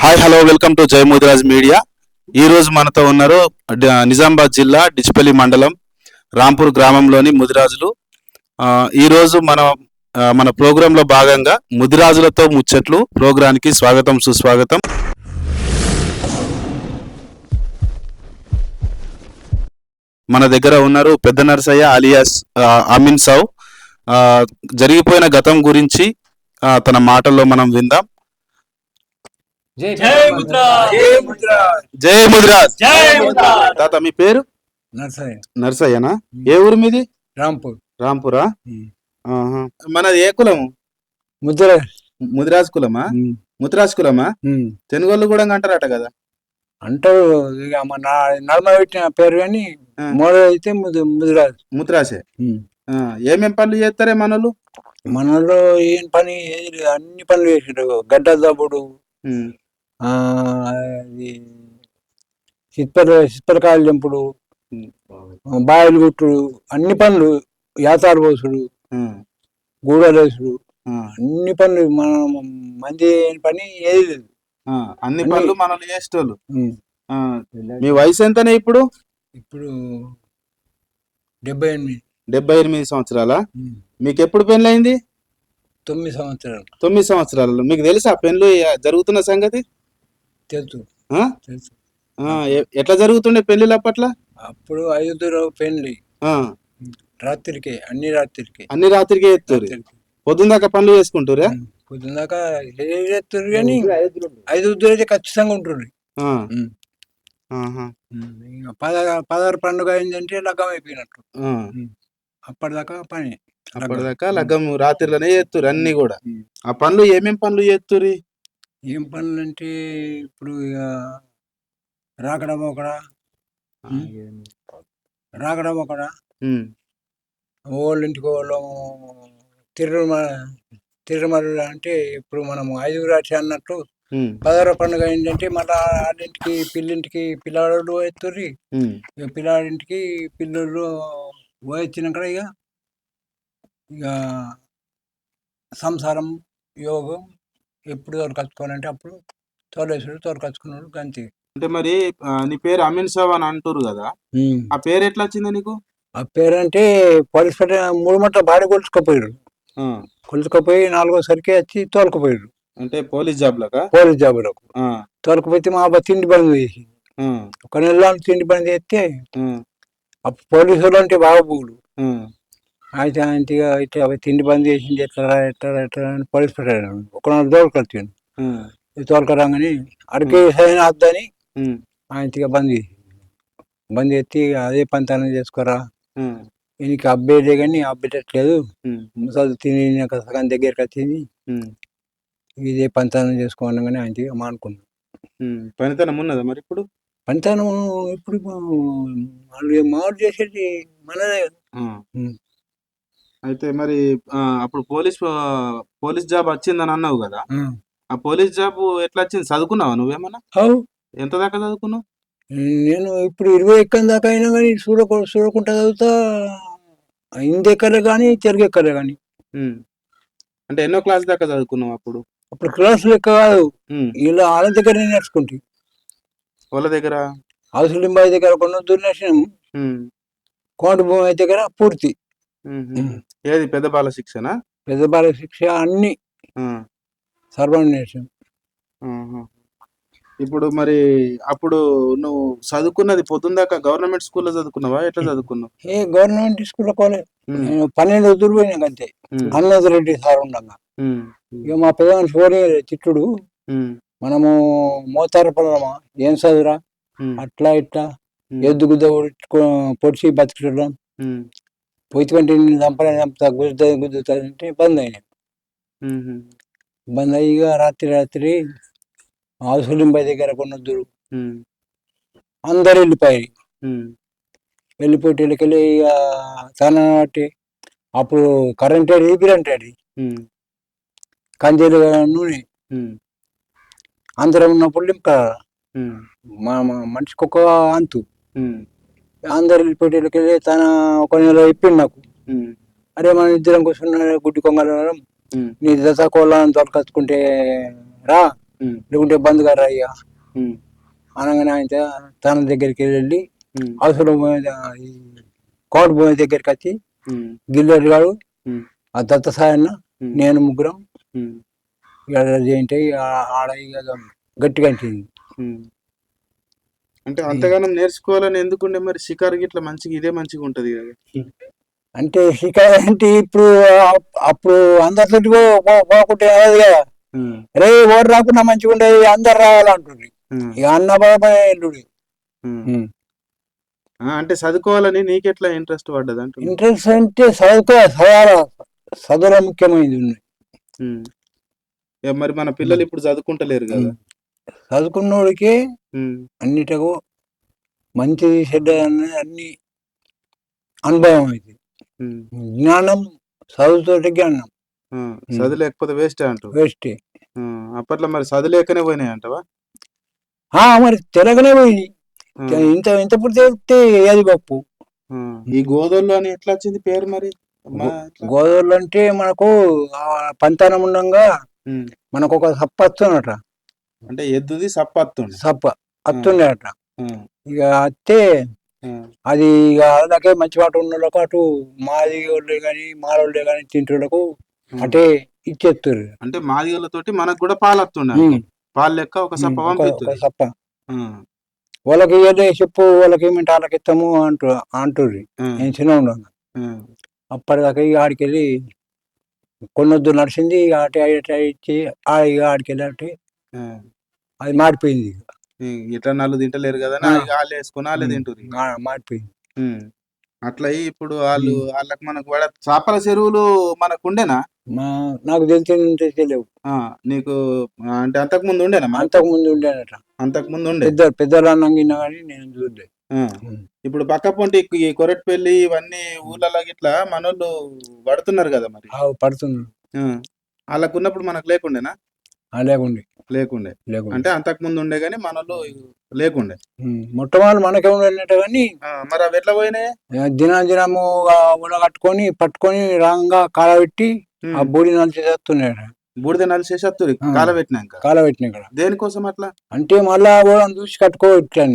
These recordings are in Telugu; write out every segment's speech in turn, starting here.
హాయ్ హలో వెల్కమ్ టు జై ముదిరాజ్ మీడియా. ఈరోజు మనతో ఉన్నారు నిజామాబాద్ జిల్లా డిచ్పల్లి మండలం రాంపూర్ గ్రామంలోని ముదిరాజులు. ఈరోజు మన ప్రోగ్రాంలో భాగంగా ముదిరాజులతో ముచ్చట్లు ప్రోగ్రాంకి స్వాగతం సుస్వాగతం. మన దగ్గర ఉన్నారు పెద్ద నరసయ్య అలియాస్ అమీన్ సావ్. జరిగిపోయిన గతం గురించి తన మాటల్లో మనం విందాం. జై ముదిరాజ్. తాత మీ పేరు? నర్సయ్యనా? ఏ ఊరు మీది? రాంపూరా? మనది ఏ కులము? ముదిరాజ్ కులమా? ముదిరాజ్ కులమా? తెనుగోళ్ళు కూడా అంటారట కదా? అంటారు. ఇక నడమ పెట్టిన పేరు కానీ మూడో అయితే ముదిరాజే. ఏమేం పనులు చేస్తారే మనోళ్ళు? ఏం పని అన్ని పనులు చేసాడు. గడ్డ దబ్బుడు, చిత్తరకాయలు తెంపుడు, బాయలు గుట్టుడు, అన్ని పనులు, యాతాడు పోసుడు, గూడలేసుడు, అన్ని పనులు. మంది పని ఏది లేదు, అన్ని పనులు మనల్ని చేసేటోళ్ళు. మీ వయసు ఎంతనే ఇప్పుడు? ఇప్పుడు 78. 78 సంవత్సరాలా? మీకు ఎప్పుడు పెళ్ళయింది? 9 సంవత్సరాలు. 9 సంవత్సరాలు. మీకు తెలుసా పెళ్ళి జరుగుతున్న సంగతి? తెలుసు. ఎట్లా జరుగుతుండే పెళ్లిళ్ళు అప్పట్లో? అప్పుడు 5 పెళ్లి, రాత్రికి అన్ని రాత్రికే ఎత్తురు. పొద్దున్న దాకా పనులు చేసుకుంటారా? పొద్దున్న దాకా చేస్తారు కానీ 5 అయితే ఖచ్చితంగా ఉంటుంది. 16 పండుగ అయిందంటే లగ్గం అయిపోయినట్టు. అప్పటిదాకా లగ్గం రాత్రిలోనే చేస్తురు అన్ని కూడా. ఆ పనులు ఏమేం పనులు చేస్తుర్రు? ఏం పనులు అంటే ఇప్పుడు ఇక రాకడ ఒకడ ఓళ్ళింటికి వాళ్ళం తిరుమల అంటే ఇప్పుడు మనం 5 రాచి అన్నట్టు 16 పండుగ ఏంటంటే మళ్ళా ఆడింటికి పిల్లింటికి పిల్లాడు ఎత్తుర్రి. ఇక పిల్లాడింటికి పిల్లలు పోయొచ్చినాక ఇక సంసారం యోగం ఎప్పుడు తోలుకొచ్చుకోవాలంటే అప్పుడు తోలుకొచ్చుకున్నాడు గంతి. అంటే మరి నీ పేరు అమీన్ సావ్ అని అంటారు కదా, ఆ పేరు ఎట్లా వచ్చింది నీకు? ఆ పేరు అంటే పోలీస్ 3 మట్ల బాడీ కొలుచుకోపోయారు. 4వ సరికి వచ్చి తోలుకుపోయారు. అంటే పోలీస్ జాబ్లకు తోలుకుపోతే మా అబ్బాయి తిండి పని చేసి 1 నెల తిండి పని చేస్తే అప్పుడు పోలీసు వాళ్ళు అంటే బాగా పూలు అయితే ఇంటిగా ఇట్లా తిండి పని చేసింది ఎట్లా అని పోలీసు పెట్టాడు. 1 నెల తోలుకొచ్చాను. తోలుకరాగానే అడిగే సరైన వద్దని ఆయనగా బంద్ చేసి అదే పంతానం చేసుకోరా, ఈయనకి అబ్బేదే కానీ అబ్బేటట్లేదు, ముసలి తిని సగం దగ్గరికి వచ్చింది, ఇదే పంతానం చేసుకోవాలి కానీ ఆయనగా మానుకున్నాం. పనితనం ఉన్నదా మరి ఇప్పుడు? పనితనం ఇప్పుడు వాళ్ళు మామూలు చేసేది మనదే. అయితే మరి అప్పుడు పోలీస్ జాబ్ వచ్చిందని అన్నావు కదా, ఆ పోలీస్ జాబ్ ఎట్లా వచ్చింది? చదువుకున్నావా నువ్వేమన్నా? ఎంత దాకా చదువుకున్నావు? నేను ఇప్పుడు 20 ఎక్కని దాకా అయినా కానీ చూడకుండా చదువుతా. హిందీ ఎక్కలే కానీ తెలుగు ఎక్కలే కానీ. అంటే ఎన్నో క్లాస్ దాకా చదువుకున్నావు అప్పుడు? అప్పుడు క్లాసులు ఎక్క కాదు, ఇలా వాళ్ళ దగ్గర నేర్చుకుంటే. వాళ్ళ దగ్గర అవసరం దగ్గర కొన్ని దుర్నేసినాం, కోటి భూమి దగ్గర పూర్తి. ఏది పెద్ద బాల శిక్షనా? పెద్ద బాల శిక్ష అన్ని సర్వనేశం. ఇప్పుడు మరి అప్పుడు నువ్వు చదువుకున్నది పొద్దున్న దాకా గవర్నమెంట్ స్కూల్లో చదువుకున్నావా? ఎట్లా చదువుకున్నావు? గవర్నమెంట్ స్కూల్లో పోలే. 12 పోయినా అంతే. అన్నద రెడ్డి సార్ ఉండగా ఇక మా పెద్దవాళ్ళు ఫోన్ తిట్టుడు, మనము మోతారు పొలమా ఏం చదువురా, అట్లా ఇట్లా ఎద్దు గుద్ద పొడిచి బతికిడం, పొయ్యి చంపుతా గుద్దుతాదంటే బంద్ అయినాయి. బంద్ అయ్యిగా రాత్రి అవసరం దగ్గర కొనొద్దురు అందరు వెళ్ళిపోయి ఇక చాలా బట్టి అప్పుడు కరెంట్ అది కంజీలు నూనె అందరం ఉన్నప్పుడు ఇంకా మా మనిషికి ఒక అంతు అందరు వెళ్ళిపోయి తన 1 నెల ఇప్పింది నాకు. అరే మన ఇద్దరం కూర్చున్న గుడ్డి కొంగలం నీ దశ కోళ్ళని తొలకచ్చుకుంటే రా లేకుంటే బంద్ గారు అయ్యా ఉమ్, అనగానే ఆయన తన దగ్గరికి వెళ్ళి ఉమ్, అవసరం కోట భూమి దగ్గరికి వచ్చి ఉమ్, గిల్లెడు గారు ఉమ్, ఆ దత్త సాయన్న ఉమ్, నేను ముగ్గురం ఉమ్, ఇక ఏంటి ఆడ ఇక గట్టిగా అంటుంది. ఉమ్. అంటే అంతగానం నేర్చుకోవాలని ఎందుకుండే మరి షికారు గిట్లా మంచిగా ఇదే మంచిగా ఉంటది కదా. అంటే షికారు అంటే ఇప్పుడు అప్పుడు అందరితో పోకుంటే అయ్యేది కదా. ఉమ్, రే ఓడి రాకుండా మంచిగా ఉండేది అందరు రావాలంటుంది. ఉమ్, ఇక అన్న బాబాయ్ ఎల్లుడు ఉమ్. అంటే చదువుకోవాలని నీకెట్లా ఇంట్రెస్ట్ పడ్డది అంటున్నా. ఇంట్రెస్ట్ అంటే చదువులో ముఖ్యమైనది ఉన్నాయి. ఉమ్. ఇక మరి మన పిల్లలు ఇప్పుడు చదువుకుంటలేరు కదా. చదువుకున్నోడికి ఉమ్, అన్నిటకు మంచిది చెడ్డ అన్ని అనుభవం అయితే ఉమ్. జ్ఞానం చదువుతోటి జ్ఞానం ఆ, చదువు లేకపోతే వేస్ట్ అంటావు. వేస్ట్. అప్పట్లో మరి చదువు లేకనే పోయినాయి అంటవా. మరి తెలగనే పోయి ఆ, ఇంత ఇంత ఇప్పుడు తెలిస్తే ఏది గొప్ప. ఆ. ఈ గోదోళ్ళు అని ఎట్లా వచ్చింది పేరు మరి ఎట్లా? గోదావరిలో అంటే మనకు పంతానం ఉండంగా ఉమ్. మనకు ఒక సప్ప వస్తున్నట. అంటే ఎద్దుది సప్పత్తుండే. సప్ప వస్తుండేట. ఆ, ఇక అత్తే ఆ, అది ఇక అలాగే మంచి పాట ఉన్న వాళ్ళకు అటు మాది వాళ్ళే కానీ మాలోళ్ళే కానీ తింటులకు ఆ. అటే ఇచ్చేస్తారు. అంటే మాదిగలతోటి మనకు కూడా పాలు వస్తుండే. పాలు లెక్క ఒక సప్ప ఒక పంపిస్తుంది. సప్ప వాళ్ళకి ఏదో చెప్పు వాళ్ళకి ఏమిటి వాళ్ళకి ఇస్తాము అంటుర్రి. నేను చిన్న ఉండను అప్పటిదాకా ఇక ఆడికి వెళ్ళి కొన్నొద్దు నడిచింది. ఇక అటు ఇచ్చి ఇక ఆడికి వెళ్ళి అంటే అది మాడిపోయింది. ఇట్లా నన్ను తింటలేరు కదా ఇక వాళ్ళు వేసుకుని వాళ్ళే తింటుర్రు. మాడిపోయింది. అట్లా ఇప్పుడు వాళ్ళకి మనకు చేపల చెరువులు మనకు ఉండేనా. నాకు తెలియవు. నీకు అంటే అంతకు ముందు ఉండేనా. అంతకు ముందు ఉండేనట. అంతకు ముందు ఉండే పెద్దలు అన్నంగినా కానీ నేను చూడలేదు. ఇప్పుడు పక్క పొంటి ఈ కొరటిపల్లి ఇవన్నీ ఊర్లలో గిట్లా మనోళ్ళు పడుతున్నారు కదా మరి. పడుతుంది. వాళ్ళకు ఉన్నప్పుడు మనకు లేకుండేనా. లేకుండే అంటే అంతకు ముందు ఉండే గానీ మనోళ్ళు లేకుండే. మొట్టమొదటి మనకే ఉండేట కానీ మరి అవి ఎట్లా పోయినాయి. దినము కట్టుకొని పట్టుకొని రాంగా కాలబెట్టి ఆ బూడి నలిసి చేస్తున్నాడు. బూడిద నలిసేసత్తురి కాలబెట్టినాక దేనికోసం అట్లా అంటే మళ్ళా చూసి కట్టుకోవచ్చు.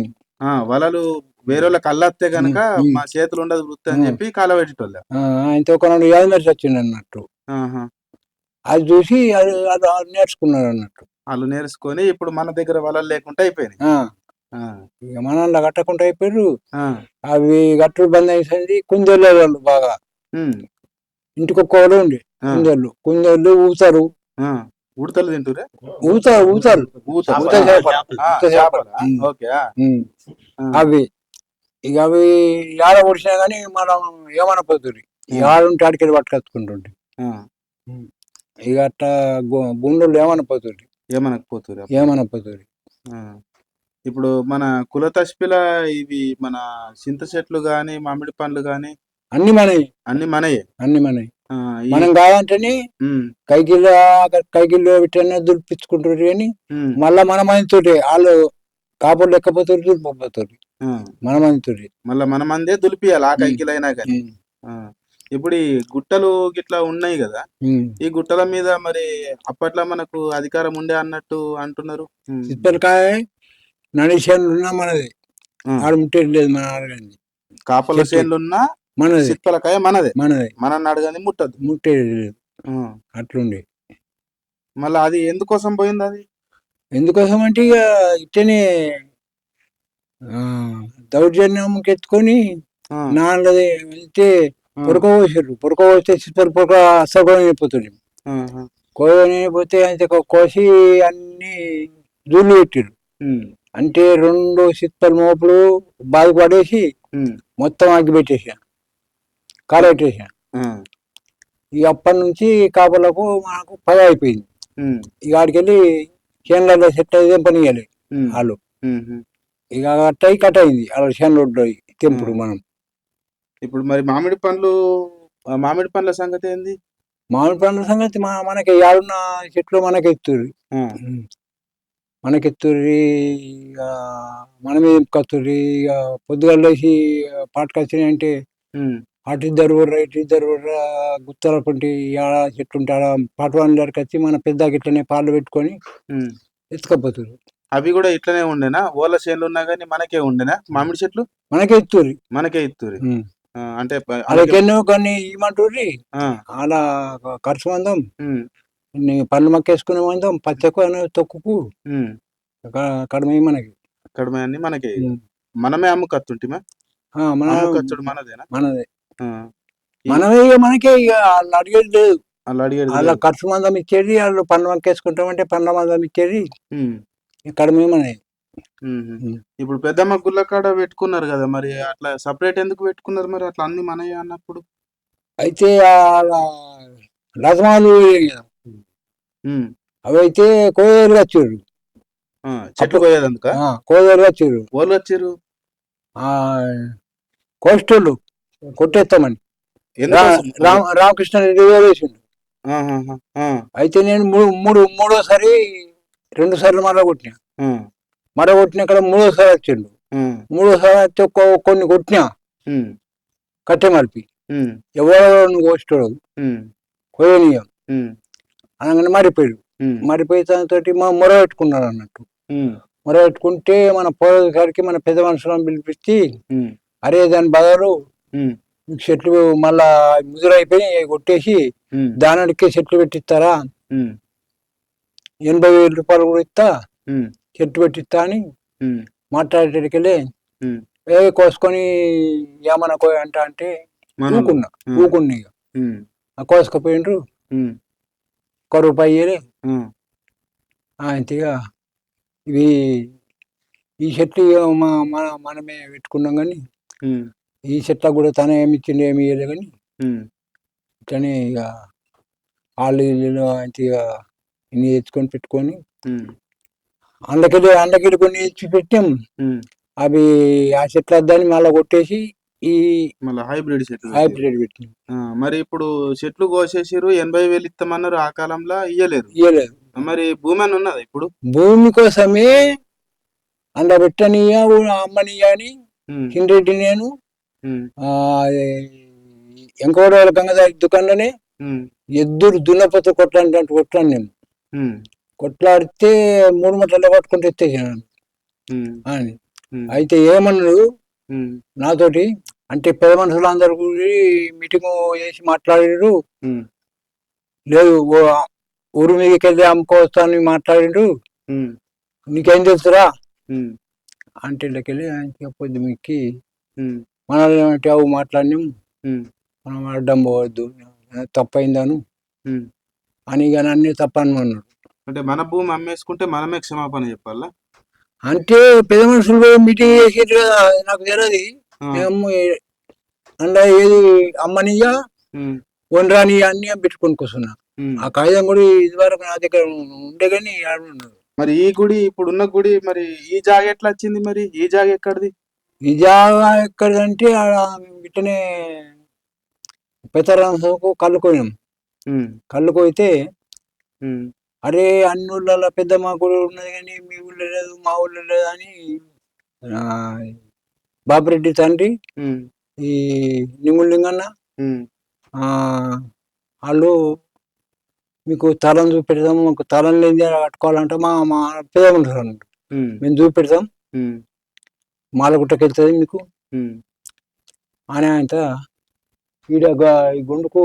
వలలు వేరే వాళ్ళకి అల్లత్తే గనక మా చేతులు ఉండదు వృత్తి అని చెప్పి కాలబెట్టేటోళ్ళు. ఆయనతో ఒక 4 ఏళ్ళు నడిచి వచ్చిండు అన్నట్టు. అది చూసి అది నేర్చుకున్నారు అన్నట్టు. వాళ్ళు నేర్చుకొని ఇప్పుడు మన దగ్గర వలలు లేకుండా అయిపోయినాయి. ఇక మనల్ని కట్టకుండా అయిపోయారు. అవి గట్టుడు బంద్ అయింది. కుందేళ్ళు వాళ్ళు బాగా ఇంటికి ఒక్కరు ఉండి కుందేళ్ళు ఊతారు. ఉడతలు తింటురే. ఊతారు. అవి ఇక అవి ఏడ పొడిచినా కానీ మనం ఏమనపోతుంది. ఏడుంటే ఆడికెళ్ళి పట్టుకొచ్చుకుంటుంటే ఇక అట్లా గుండెలు ఏమనపోతుంది. ఇప్పుడు మన కులతష్పిల ఇవి మన చింత చెట్లు గాని మామిడి పండ్లు గాని అన్ని మనయే. మనం కాదంటేనే కైకిల్లో విటనే దులిపించుకుంటారు కానీ మళ్ళా మన మందితోటి వాళ్ళు కాపులు లెక్కపోతారు దులిపోతారు. మన మందితోటి మళ్ళీ మన మందే దులిపియాలి ఆ కైకిలు అయినా కానీ. ఇప్పుడు ఈ గుట్టలు గిట్లా ఉన్నాయి కదా. ఈ గుట్టల మీద మరి అప్పట్లో మనకు అధికారం ఉండే అన్నట్టు అంటున్నారు. చిత్తలకాయ నడిచేనులు ఉన్నా మనది. ఆడ ముట్టేది లేదు. మన అడగండి కాపల చేనులు ఉన్నా మనది. చిత్తలకాయ మనదే. మనల్ని అడగని ముట్టేది లేదు. అట్లుండే. మళ్ళీ అది ఎందుకోసం పోయింది. అది ఎందుకోసం అంటే ఇక ఇట్టనే దౌర్జన్యంకి ఎత్తుకొని నాన్నది వెళ్తే పొరక చిత్తలు పొరక అసలు అయిపోతుంది. కోయపోతే అయితే కోసి అన్ని జూళ్ళు పెట్టారు. అంటే 2 చిత్తలు మోపులు బాధ పడేసి మొత్తం అగ్గి పెట్టేసా కాలెట్టేసా. ఇక అప్పటి నుంచి కాపులకు మనకు పని అయిపోయింది. ఇక ఆడికెళ్ళి చేనులలో సెట్ అయితే పని ఇవ్వాలి వాళ్ళు. ఇక అట్టయి కట్ అయింది వాళ్ళ చేనులో తెంపుడు. మనం ఇప్పుడు మరి మామిడి పండ్ల సంగతి ఏంది. మామిడి పండ్ల సంగతి మనకి ఆడున్న చెట్లు మనకెత్తుర్రి. ఇక మనమే కత్తుర్రి. ఇక పొద్దుగాలు లేచి పాటకొచ్చినాయి అంటే అటు ఇద్దరు గుత్తల పొంటి ఆడ చెట్టు ఉంటే ఆడ పాటవాళ్ళకి వచ్చి మన పెద్ద గిట్లనే పాలు పెట్టుకొని ఎత్తుకపోతారు. అవి కూడా ఇట్లనే ఉండేనా? ఓల చేనులు ఉన్నా గానీ మనకే ఉండేనా మామిడి చెట్లు? మనకే ఎత్తుర్రి. మనకే ఇత్తురి. అంటే అలాగెన్నో కొన్ని ఇవ్వమంటుర్రి. ఆ! అలా ఖర్చు మందం హ్మ్. పండ్లు మక్కేసుకునే మందం పచ్చకు అనే తొక్కుకు హ్మ్. కడమే మనకి. కడమే అన్ని మనకే ఇగ. ఉమ్. మనమే అమ్ముకత్తుంటిమా? మన అమ్ముకచ్చుడు మనదేనా? మనదే ఆ! ఈ మనమే ఇక మనకే ఇక వాళ్ళు అడిగేది లేదు. ఆళ్ళు అడిగేది వాళ్ళ లేదు. ఖర్చు మందం ఇచ్చేది, వాళ్ళు పండ్లు మక్కేసుకుంటామంటే పండ్ల మందం ఇచ్చేది, హ్మ్. కడమే మనది. హుహు. ఇప్పుడు పెద్దమ్మ గుళ్ళ కాడ పెట్టుకున్నారు గదా! మరి అట్లా సెపరేట్ ఎందుకు పెట్టుకున్నారు మరి అట్లా అన్నీ మనయే అన్నప్పుడు? అయితే రథమాలు హ్మ్. అవైతే కోయలు వచ్చిర్రు. ఆ! చెట్లు కోయేదందుకా? కోయలు వచ్చిర్రు. ఓళ్ళొచ్చిర్రు? ఆ కోస్టోళ్ళు కొట్టేస్తామని ఎందుకోసం? రామకృష్ణ రెడ్డి గారు వేసిండు. ఆహాహా! ఆ! అయితే నేను మూడోసారి 2 సార్లు మరగొట్టిన. ఆ! మరగొట్టినాక మూడోసారి వచ్చిండు. హ్మ్. మూడోసారి వస్తే కొన్ని కొట్టినా హ్మ్. కట్టె మలిపి. హ్మ్. ఎవరో నువ్వు కోసేటోడు హ్మ్. కోయనీయం హ్మ్. అనగానే మారిపోయాడు. హ్మ్. మారిపోయి తనతోటి మొర పెట్టుకున్నాడు అన్నట్టు. హ్మ్. మొర పెట్టుకుంటే మన పోయేసరికి మన పెద్ద మనుషులను పిలిపించి, హ్మ్. అరే దాని బదులు హ్మ్. మీకు చెట్లు మళ్ళా ముదురైపోయి కొట్టేసి హ్మ్. దానికి చెట్లు పెట్టిస్తారా, హ్మ్. 80,000 రూపాయలు కూడా ఇస్తా, హ్మ్. చెట్టు పెట్టిస్తా అని హ్మ్. మాట్లాడేటికెళ్ళి హ్మ్. కోసుకొని ఏమన్నా అంట అంటే మనోళ్ళు. ఊకున్నా. ఆ! ఊకున్నా ఇక హ్మ్. కోసుకపోయిండ్రు. హ్మ్. ₹1 ఇయ్యలే. హ్మ్. అంతేగా ఇవి ఈ చెట్లు ఇక మనమే పెట్టుకున్నాం కానీ హ్మ్. ఈ చెట్లకు కూడా తన ఏమి ఇచ్చిండు ఏమి ఇయ్యలే కానీ హ్మ్. ఇట్లనే ఇక వాళ్ళు వీళ్ళు అంటే ఇక ఇన్ని తెచ్చుకొని పెట్టుకొని హ్మ్. అండ్లకెళ్ళి కొన్ని తెచ్చి పెట్టాం. హ్మ్. అవి ఆ చెట్లు వద్దని మళ్ళీ కొట్టేసి ఈ మళ్ళా హైబ్రిడ్ చెట్లు పెట్టిర్రు. హైబ్రిడ్ పెట్టినాం. ఆ! మరి ఇప్పుడు చెట్లు కోసేసిర్రు 80,000 ఇత్తమన్నారు. ఆ కాలంలో ఇయ్యలేరు. ఇయ్యలేదు. మరి భూమని ఉన్నదా ఇప్పుడు? భూమి కోసమే అందులో పెట్టనియా అమ్మనియా అని హ్మ్. కిందటి నేను హ్మ్. ఎంకోడోళ్ళ గంగదారి దుకాణంలోనే హ్మ్. ఎద్దురు దున్నపోతే కొట్లాడినట్టు కొట్లాను నేను. హ్మ్. కొట్లాడితే 3 మటల్లో పట్టుకుంటే ఎత్తేసాను హ్మ్. అని. హ్మ్. అయితే ఏమన్నాడు హ్మ్. నాతోటి, అంటే పెద్ద మనుషులు అందరు కూడి మీటింగ్ చేసి మాట్లాడిండ్రు. హ్మ్. లేదు ఊరు మీదకి వెళ్ళి అమ్ముకోవచ్చు అని మాట్లాడిండు. హ్మ్. నీకేం తెలుసురా హ్మ్. అంటే ఇళ్ళకెళ్ళి ఆయన పొద్దు మీకి హ్మ్. మనల్ని ఏమంటే అవు మాట్లాడినాం, హ్మ్. మనం అడ్డం పోవద్దు, తప్పైందాను హ్మ్. అని కానీ అన్ని తప్పని అన్నాడు. అంటే మన భూమి అమ్మేసుకుంటే మనమే క్షమాపణ చెప్పాలా? అంటే పెద్ద మనుషులు పోయి మీటింగ్ చేసేది కదా, నాకు తెలియదు. ఆ! మేము అందులో ఏది అమ్మనియా హ్మ్. వండరాని అన్ని పెట్టుకొని కూర్చున్నా. హ్మ్. ఆ కాగితం కూడా ఇదివరకు నా దగ్గర ఉండే కానీ ఆడున్నది. మరి ఈ గుడి ఇప్పుడున్న గుడి మరి ఈ జాగ ఎట్లా వచ్చింది మరి? ఈ జాగ ఎక్కడిది? ఈ జాగా ఎక్కడంటే ఆడ ఇట్టనే పెద్దరామకు కళ్ళు కోయినాం. హ్మ్. కళ్ళు కోయితే హ్మ్. అరే అన్ని ఊళ్ళలో పెద్ద మా కూడా ఉన్నది కానీ మీ ఊళ్ళో లేదు మా ఊళ్ళో లేదు అని ఆ, బాపిరెడ్డి తండ్రి హ్మ్. ఈ నింగులింగన్న హ్మ్. వాళ్ళు మీకు తాళం చూపెడతాం, మాకు తాళం లేని కట్టుకోవాలంటే మా మా పెద్ద ఉంటారు అన్నట్టు. హ్మ్. మేము చూపెడతాం, హ్మ్. మాలగుట్టకి వెళ్తుంది మీకు హ్మ్. అని ఆయన ఈడ ఈ గుండుకు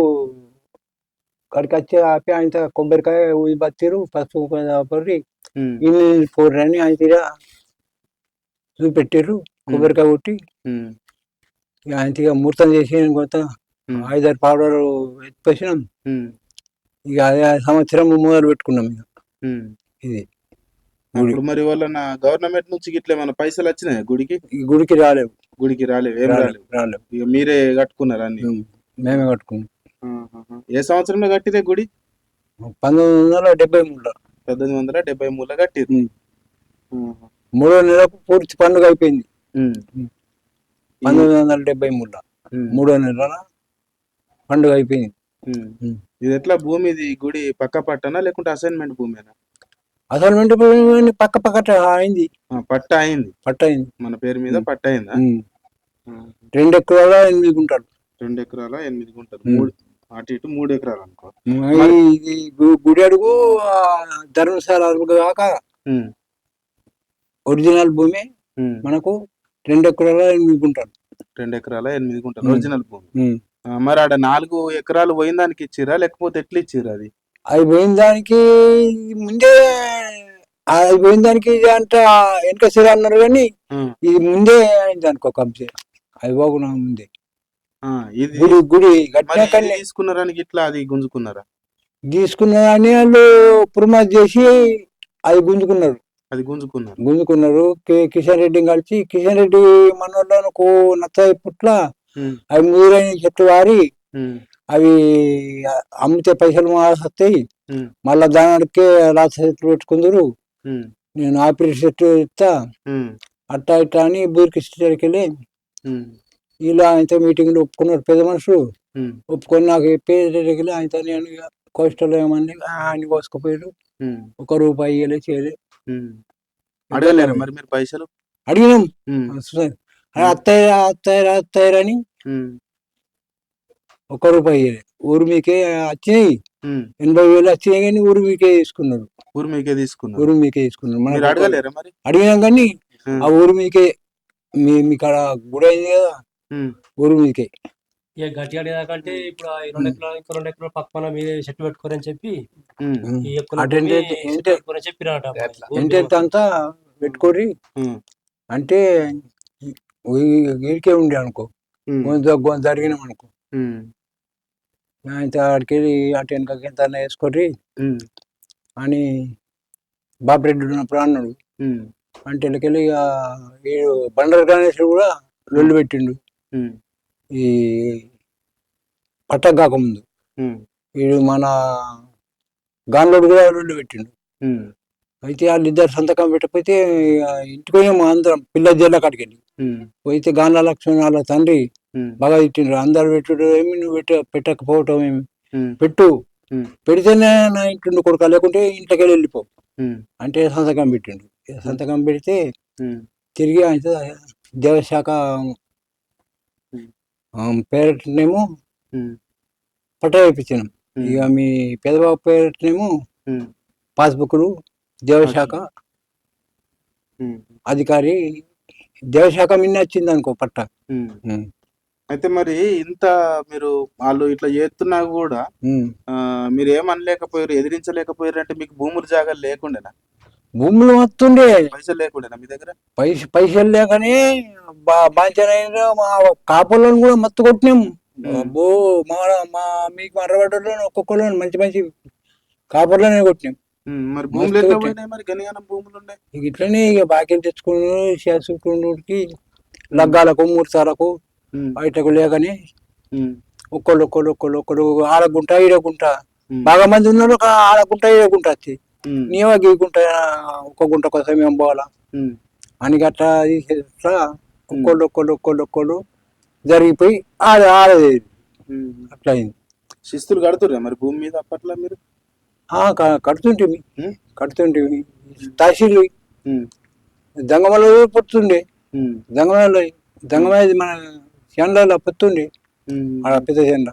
కడికి వచ్చి ఆపి ఆయన కొబ్బరికాయ ఊది బత్తిరు పసుపు పడి హ్మ్. ఇన్ని పోర్రు అని ఆయన తీరా చూపెట్టిర్రు. హ్మ్. కొబ్బరికాయ కొట్టి హ్మ్. ఇక ఆయన మూర్తం చేసి కొంత హ్మ్. 5-6 పావురాలు ఎత్తుకొచ్చినాం. హ్మ్. ఇక అదే సంవత్సరం మొదలు పెట్టుకున్నాం ఇక హ్మ్. ఇది గుడి. అప్పుడు మరి వాళ్ళ గవర్నమెంట్ నుంచి గిట్ల ఏమన్నా పైసలు వచ్చినాయా గుడికి? ఈ గుడికి రాలేవు. గుడికి రాలేవు. ఏం రాలేవు. రాలేవు. ఇక మీరే కట్టుకున్నారా అన్ని? మేమే కట్టుకున్నాం. ఆహాహా! ఏ సంవత్సరంలో కట్టిరే గుడి? 1973లో 1873లో కట్టిర్రు. ఆహా! 3వ నెలకు పూర్తి పండుగ అయిపోయింది. హ్మ్. ఈ 1973లో హ్మ్. 3వ నెల పండుగ అయిపోయింది. హ్మ్. ఇది ఎట్లా భూమి ఇది గుడి పక్క పట్టనా లేకుంటే అసైన్‌మెంట్ భూమేనా? అసైన్మెంట్ భూమి పక్క పక్కట అయింది. ఆ! పట్టా అయింది. పట్ట అయింది. మన పేరు మీద పట్టా అయిందా? ఆ! 2 ఎకరాల 8 గుంటలు. 2 ఎకరాల 8 గుంటలు. ఉమ్. 3 అటు ఇటు 3 ఎకరాలు అనుకో. ఈ మరి ఈ గుడి అడుగు ధర్మశాల అడుగు దాకా ఉమ్, ఒరిజినల్ భూమి ఉమ్. మనకు 2 ఎకరాల 8 గుంటలు. 2 ఎకరాల 8 గుంటలు ఉమ్. ఒరిజినల్ భూమి. ఉమ్. మరి ఆడ 4 ఎకరాలు పోయిన దానికి ఇచ్చిరా లేకపోతే ఎట్లా ఇచ్చిర్రు అది? అవి పోయిన దానికి ముందే అది పోయిన దానికి ఇది అంట వెనక సిర అన్నారు కానీ ఉమ్, ఇది ముందే అయింది అనుకో కంపెనీ. అవి పోకుండా ముందే ఆ, ఇది గుడి గుడి మరి కట్టినా ఇది కానీ తీసుకున్నారని ఇట్లా అది గుంజుకున్నారా? తీసుకున్నారని వాళ్ళు పురమాత్ చేసి అది గుంజుకున్నారు. అది గుంజుకున్నారు. గుంజుకున్నారు కిషన్ రెడ్డిని కలిసి కిషన్ రెడ్డి మనోళ్ళకు నచ్చ పుట్ల ఉమ్, అవి ముదురైన చెట్టు వారి ఉమ్, అవి అమ్మితే పైసలు వస్తాయి. ఉమ్, మళ్ళా దానికి రాత చెట్లు పెట్టుకుందరు. ఉమ్, నేను ఆపరేట్ చెట్టు ఇస్తా ఉమ్, అట్టా ఇట్టా అని బూరికి వెళ్ళి ఉమ్, ఇలా ఆయనతో మీటింగ్లు ఒప్పుకున్నారు పెద్ద మనుషులు. ఉమ్, ఒప్పుకొని నాకు చెప్పి ఆయనతో నేను కోస్టల్ ఏమని ఆయన కోసుకుపోయారు. ఉమ్, 1 రూపాయి ఇయ్యలే చేయలే. ఉమ్. అడగలేరా మరి మీరు పైసలు? అడిగినాం ఉమ్, అత్తయ్యని ఉమ్, 1 రూపాయి ఇయ్యలే. ఊరు మీకే వచ్చినాయి ఉమ్. 80,000 వచ్చినాయి కానీ ఊరు మీకే తీసుకున్నారు. ఊరు మీకే తీసుకున్నారు. ఊరు మీకే తీసుకున్నారు. మీరు మనకు అడగలేరా మరి? అడిగినాం కానీ ఉమ్, ఆ ఊరు మీకే మీకాడ గుడి అయింది కదా ఉమ్, ఊరు మీకే. ఇక గట్టి అడిగాకంటే ఇప్పుడు ఆ 2 ఎకరాలు ఇంకో 2 ఎకరాలు పక్కన మీరే చెట్టు పెట్టుకోరని చెప్పి ఉమ్, ఈ ఎక్కువ అటు భూమి ఎంత చెట్టు పెట్టుకోరని చెప్పినట ఎంత అంతా పెట్టుకోరి ఉమ్, అంటే వీడికే ఉండే అనుకో ఉమ్, జరిగినాం అనుకో ఉమ్, ఆయన ఆడికి వెళ్ళి అటు వెనకకి ఎంత వేసుకోరి ఉమ్, అని బాపిరెడ్డి ఉన్నప్పుడు అన్నాడు. ఉమ్, అంటే వెళ్ళి ఇక వీడు బండర్ గణేష్ కూడా లొల్లు పెట్టిండు ఉమ్, ఈ పట్టకు కాకముందు. ఉమ్, వీడు మన గాన్లోడు కూడా లొల్లు పెట్టిండు. ఉమ్, అయితే వాళ్ళిద్దరు సంతకం పెట్టకపోతే ఇంటికి పోయాము అందరం పిల్ల జైల్లో కాడికి వెళ్ళి. ఉమ్, పోయితే గాండ్ల లక్ష్మణ్ వాళ్ళ తండ్రి ఉమ్, బాగా తిట్టిండ్రు. అందరు పెట్టుడు ఏమి నువ్వు పెట్టకపోవటం ఏమి ఉమ్, పెట్టు ఉమ్, పెడితేనే నా ఇంటి కొడుక లేకుంటే ఇంట్లోకి వెళ్ళిపో ఉమ్, అంటే సంతకం పెట్టిండు. సంతకం పెడితే ఉమ్, తిరిగి ఆయన దేవశాఖ పేరట్నేమో ఉమ్, పట్టా వేయించినాం. ఇక మీ పెదబాబు పేరట్నేమో ఉమ్, పాస్బుక్లు దేవశాఖ ఉమ్, అధికారి దేవశాఖ మిన్న వచ్చింది అనుకో పట్ట. ఉమ్. అయితే మరి ఇంత మీరు వాళ్ళు ఇట్లా చేస్తున్నా కూడా మీరు ఏమనలేకపోయారు, ఎదిరించలేకపోయారు? అంటే మీకు భూములు జాగాలు లేకుండేనా? భూములు వస్తుండే పైసలు లేకుండేనా మీ దగ్గర? పైసలు లేకనే బాధ్యత మా కాపులను కూడా మత్తు కొట్టినాము. అబ్బో మా మా మీకు మర్రబడ్డలో ఒక్కొక్కరు మంచి మంచి కాపుర్లనే కొట్టినాం. మరి భూములు ఎట్లా పోయినాయి? మరి గనియానం భూములు ఉండే ఇక ఇట్లనే ఇక బాకీలు తెచ్చుకుని చేసుకుంటుకి లగ్గాలకు 3 సార్లకు బయటకు లేకని ఒక్కళ్ళు ఆడగుంట ఈడగుంట బాగా మంది ఉన్నారు. ఆడగుంట ఈడగుంట వచ్చి నీవా గీకుంట 1 గుంట కోసం ఏం పోవాలా అని గట్లా తీసేస్తా ఒక్కళ్ళు జరిగిపోయి ఆడేది అట్లా అయింది. శిస్తులు కడుతుర్రా మరి భూమి మీద అప్పట్లో మీరు? కడుతుంటివి తహసీల్ దంగమలో పొత్తుండే. దంగమది మన చేనులలో పొత్తుండే ఆడ పెద్ద చేనులో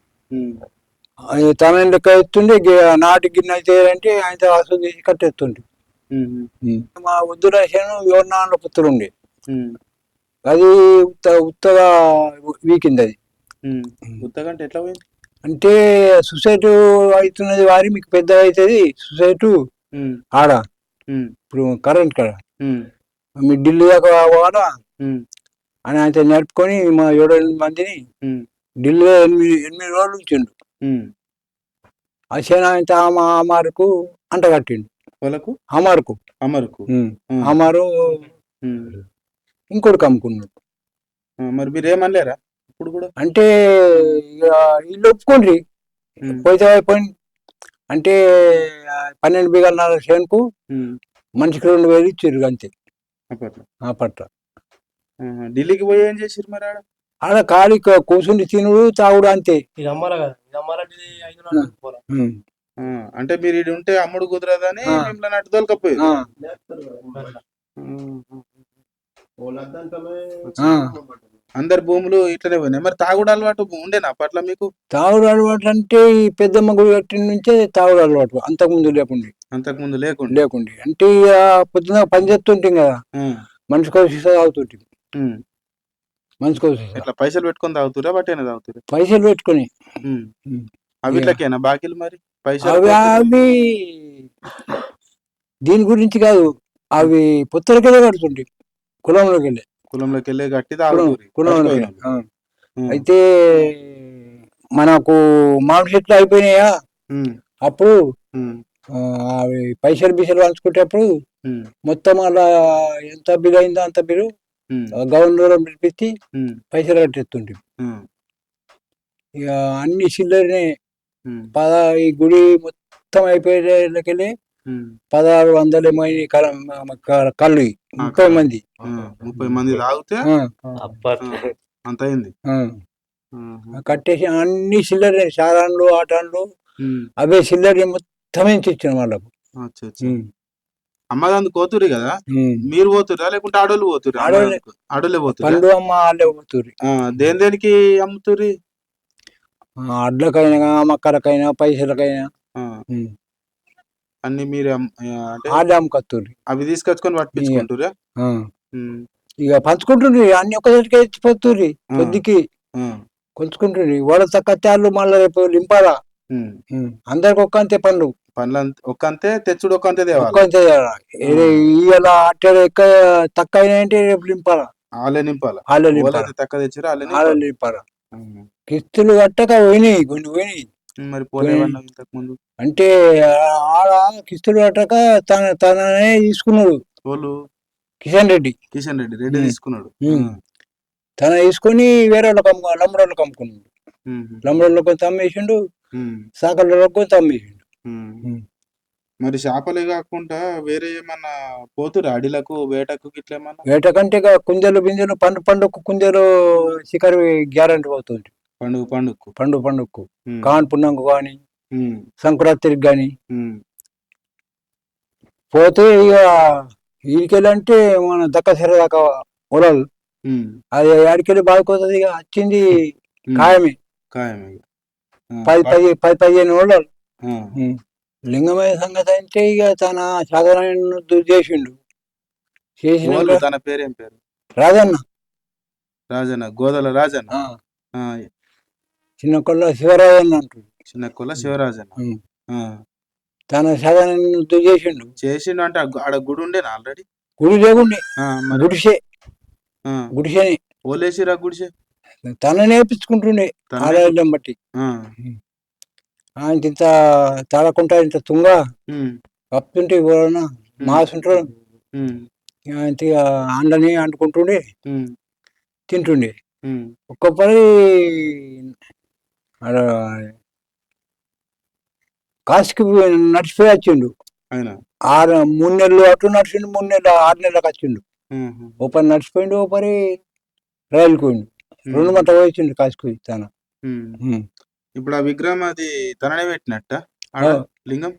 తన లెక్క ఎత్తుండే. నాటి గిన్నె అయితే అంటే ఆయన వసూలు చేసి కట్టేస్తుండే. మా వద్దుల చేను 4 పుత్తులు ఉండే. అది ఉత్తగా వీకింది. అది ఉత్తగంటే ఎట్లా పోయింది అంటే సొసైటీ అవుతున్నది వారి మీకు పెద్ద అవుతుంది సొసైటీ ఆడ ఇప్పుడు కరెంట్ కాడ మీ ఢిల్లీ దాకా పోవాలా అని ఆయన నడుపుకొని మా 7 మందిని ఢిల్లీలో 8 రోజులు ఉంచిండు. ఆ సేన ఆయన అమారుకు అంట కట్టిండు. వాళ్ళకు అమారు ఇంకోటి కమ్ముకున్నాడు. మరి మీరు ఏమనలేరా ఇప్పుడు కూడా? అంటే వీళ్ళు ఒప్పుకోండి పోతే పోయింది అంటే 12 బిగాల చేనుకు మనిషికి 2,000 ఇచ్చారు అంతే పట్ట. ఢిల్లీకి పోయి ఏం చేసారు మరి? ఆడ ఖాళీ కూర్చుండి తినుడు తాగుడు అంతే. ఇది అమ్మాలా కదా, ఇది అమ్మాలంటే 5 అంటే మీరు ఇది ఉంటే అమ్ముడు కుదరదని మిమ్మల్ని అటు తోలుకపోయారు. అందరి భూములు ఇట్లనే పోయినాయి. మరి తాగుడు అలవాటు ఉండేనా అప్పట్లో మీకు? తాగుడు అలవాటు అంటే ఈ పెద్దమ్మ గుడి కట్టిన నుంచే తాగుడు అలవాటు, అంతకుముందు అంతకుముందు లేకుండా. లేకుండే. అంటే ఇక పొద్దున పని చేస్తుంటాం కదా, ఉమ్, మనిషికో సీసా తాగుతుంటాం, ఉమ్. మనిషికో సీసా. ఇట్లా పైసలు పెట్టుకొని తాగుతురా బట్టేనే తాగుతురా? పైసలు పెట్టుకొని ఉమ్. ఉమ్. అవి ఇక ఇట్లకేనా బాకీలు మరి పైసలు? అవి అవి దీని గురించి కాదు, అవి పుత్తలకెళ్ళి కడుతుంటాయి, కులంలోకి వెళ్ళి. కులంలోకి వెళ్ళి కట్టి తాగుతురి కులంలోకి బతికోయిన వెళ్ళి. అయితే మనకు మామిడి చెట్లు అయిపోయినాయా, అప్పుడు అవి పైసలు బిసలు పంచుకునేటప్పుడు మొత్తం అలా ఎంత బిల్ అయిందో అంత బిల్లు గవర్నర్ పిలిపించి పైసలు కట్టేస్తుంటే. ఇక అన్ని చిల్లరనే ఈ గుడి మొత్తం అయిపోయేళ్ళకెళ్ళి 1600 మంది కళ్ళు 30 మంది 30 మంది తాగితే అంత అయింది. కట్టేసి అన్ని చిల్లరే, సారాన్లు ఆటాన్లు అవే చిల్లర మొత్తం ఇచ్చిన వాళ్ళకు. అమ్మదాన్ని పోతురి కదా, మీరు పోతురా లేకుంటే ఆడోళ్ళు పోతురు? ఆడోళ్ళే పోతురు. పండు అమ్మ వాళ్ళే పోతురి. దేనికి అమ్ముతురి? అడ్లకైనా మక్కలకైనా పైసలకైనా అన్ని మీరు అంటే వాళ్ళే అమ్ముకొత్తుర్రి. అవి తీసుకొచ్చుకొని పట్టించుకుంటురా? ఇక పంచుకుంటుండ్రి, అన్ని ఒక్కసారికి ఇచ్చిపోతుర్రి, కొద్దికి కొంచుకుంటుండ్రి. వాళ్ళ తక్కువ మళ్ళీ రేపు నింపాలా, అందరికి ఒక్క అంతే పండ్లు ఒక్క అంతే తెచ్చుడు, ఒక్క అంతే ఇవాళ అట్ట తక్కువ అయినాయంటే రేపు నింపాలా, వాళ్ళే నింపాలా. తక్కువ తెచ్చారు వాళ్ళే నింపాలా. కిస్తులు కట్టక పోయినాయి, కొన్ని పోయినాయి. మరి పోలేవన్నా ఇంతకు ముందు అంటే ఆడ కిస్తులు కట్టక తననే తీసుకున్నాడు వాళ్ళు. కిషన్ రెడ్డి తీసుకున్నాడు. తన తీసుకొని వేరే వాళ్ళకి లంబడోళ్ళకి అమ్ముకున్నాడు. లంబడోళ్ళకి కొంత అమ్మేసిండు, సాకళ్ళకి కొంత అమ్మేసిండు. మరి చేపలే కాకుండా వేరే ఏమన్నా పోతురా అడిలకు, వేటకు గిట్ల ఏమన్నా? వేటకంటే కుంజలు బింజలు పండుగకు కుంజలు శిఖరి గ్యారంటీ పోతుంది. పండుగకు కాన్ పుణ్యంకు కానీ సంక్రాంతికి కానీ పోతే ఇక ఈడికెళ్ళంటే మన దక్కసెర దాకా పొలాలు, అది ఆడికెళ్ళి బాదుకోతుంది. ఇక వచ్చింది ఖాయమే 10-15 ఓడలు. లింగమయ్య సంగతి అంటే ఇక తన సాధారణ చేసిండు. చేసిన తన పేరేం పేరు? రాజన్న, గోదల రాజన్న, చిన్న కొల్ల శివరాజన్న అంటుంది. చిన్న కొల్ల శివరాజన్న తన సాధారణ చేసిండు. అంటే ఆడ గుడి ఉండేనా ఆల్రెడీ? గుడి లేకుండే, గుడిసెని ఓలేసిరా గుడిసె తన నేర్పించుకుంటుండే ఆలయం బట్టి. ఇంత తాళకుంటా ఇంత తుంగ కప్పుతుంటే ఎవరన్నా మాసుంటారు, అండని అంటుకుంటుండే తింటుండే. ఒక్కపరి కాశీకి నడిచిపోయి వచ్చిండు. 3 నెలలు అటు నడిచిండు, 3 నెలలు 6 నెలలకు వచ్చిండు. ఓ పని నడిచిపోయిండు, ఓ పరి రైలుకు పోయిండు. 2 మంట పోయిండు కాశీకి తన. ఇప్పుడు ఆ విగ్రహం అది తననే పెట్టినట్ట లింగం?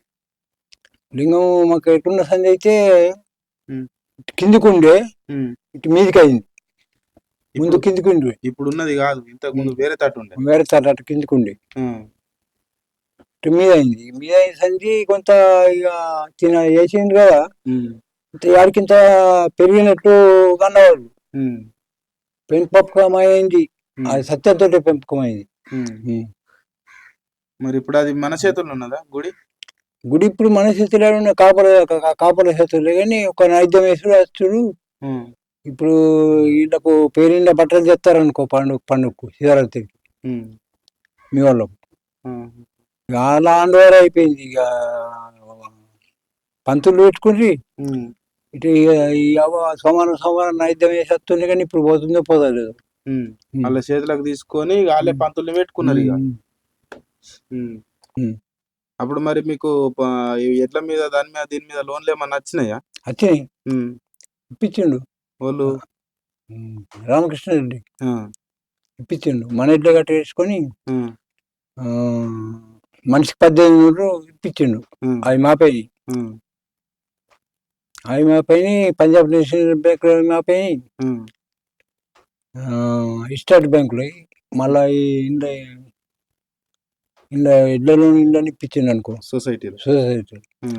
మాకు ఎట్టున్న సంధి అయితే కిందికుండే, ఇటు మీదికి అయింది. ముందు కిందికి ఉండే, ఇప్పుడు ఉన్నది కాదు, ఇంతకు ముందు వేరే తట్టు ఉండే. అటు కిందికి ఉండే, మీద అయింది. మీద అయిన సంధి కొంత ఇక చేసిండు కదా, ఆడికింత పెరిగినట్టు కన్నవాళ్ళు. పెంపకం అయింది, అది సత్యంతో పెంపకం అయింది. మరి ఇప్పుడు అది మన చేతుల్లో ఉన్నదా గుడి? ఇప్పుడు మన చేతుల్లో ఉన్న కాపల చేతుల్లో, కానీ ఒక నైద్యం వేసుడు వచ్చుడు. ఇప్పుడు వీళ్ళకు పేరిండ బట్టలు తెస్తారనుకో పండుగకు శివరాత్రికి మీ వాళ్ళకు, అలా అందువల్ల అయిపోయింది. ఇక పంతులు పెట్టుకుని ఇటు సోమవారం నైద్యం వేసి వస్తుంది, కానీ ఇప్పుడు పోతుందో పోదలేదు. వాళ్ళ చేతులకు తీసుకొని వాళ్ళే పంతుల్ని పెట్టుకున్నారు ఇక. అప్పుడు మరి మీకు ఎడ్ల మీద దీని మీద లోన్లు ఏమన్నా వచ్చినాయా? వచ్చినాయి, ఇప్పించిండు వాళ్ళు. రామకృష్ణారెడ్డి ఇప్పించిండు. మన ఎడ్ల గట్ట వేసుకొని మనిషికి 18 ఇప్పించిండు. అవి మాపేయి, పంజాబ్ నేషనల్ బ్యాంక్ మాపేయి. స్టేట్ బ్యాంకులో మళ్ళా ఈ ఇళ్ళలో ఇళ్ళని ఇప్పించిండు అనుకో సొసైటీలో. సొసైటీ ఉమ్,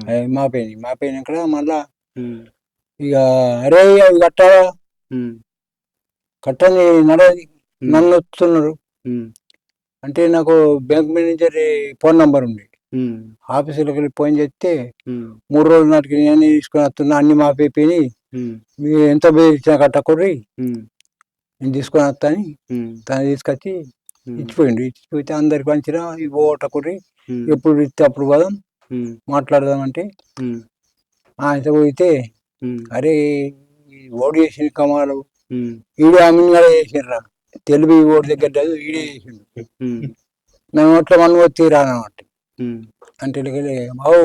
మాపోయినాక మళ్ళా ఉమ్, ఇక అరే అవి కట్టాలా ఉమ్, కట్టని నడది నన్ను వస్తున్నారు ఉమ్, అంటే నాకు బ్యాంక్ మేనేజర్ ఫోన్ నంబర్ ఉంది ఉమ్, ఆఫీసులోకి వెళ్ళి ఫోన్ చేస్తే ఉమ్, 3 రోజుల నాటికి నేను తీసుకుని వస్తున్నా అన్ని మాపైపోయి ఉమ్, మీరు ఎంత బిల్ ఇచ్చినా కట్టకూర్రి ఉమ్, నేను తీసుకొని వస్తాను ఉమ్, తను తీసుకొచ్చి ఉమ్, ఇచ్చిపోయిండు ఇచ్చిపోతే అందరికి పంచినా ఇవి పోగొట్టకూర్రి ఉమ్, ఎప్పుడు ఇస్తే అప్పుడు పోదాం ఉమ్, మాట్లాడదామంటే ఉమ్, ఆయనతో పోతే ఉమ్, అరే ఓడి చేసిన కమాలు ఉమ్, ఈడే అమ్మిన కూడా చేసిండ్రా తెలుగు ఓడి దగ్గర లేదు ఈడే చేసిండు ఉమ్, మేము అట్లా మనం తీరా అన్నమాట ఉమ్, అంటే బాబు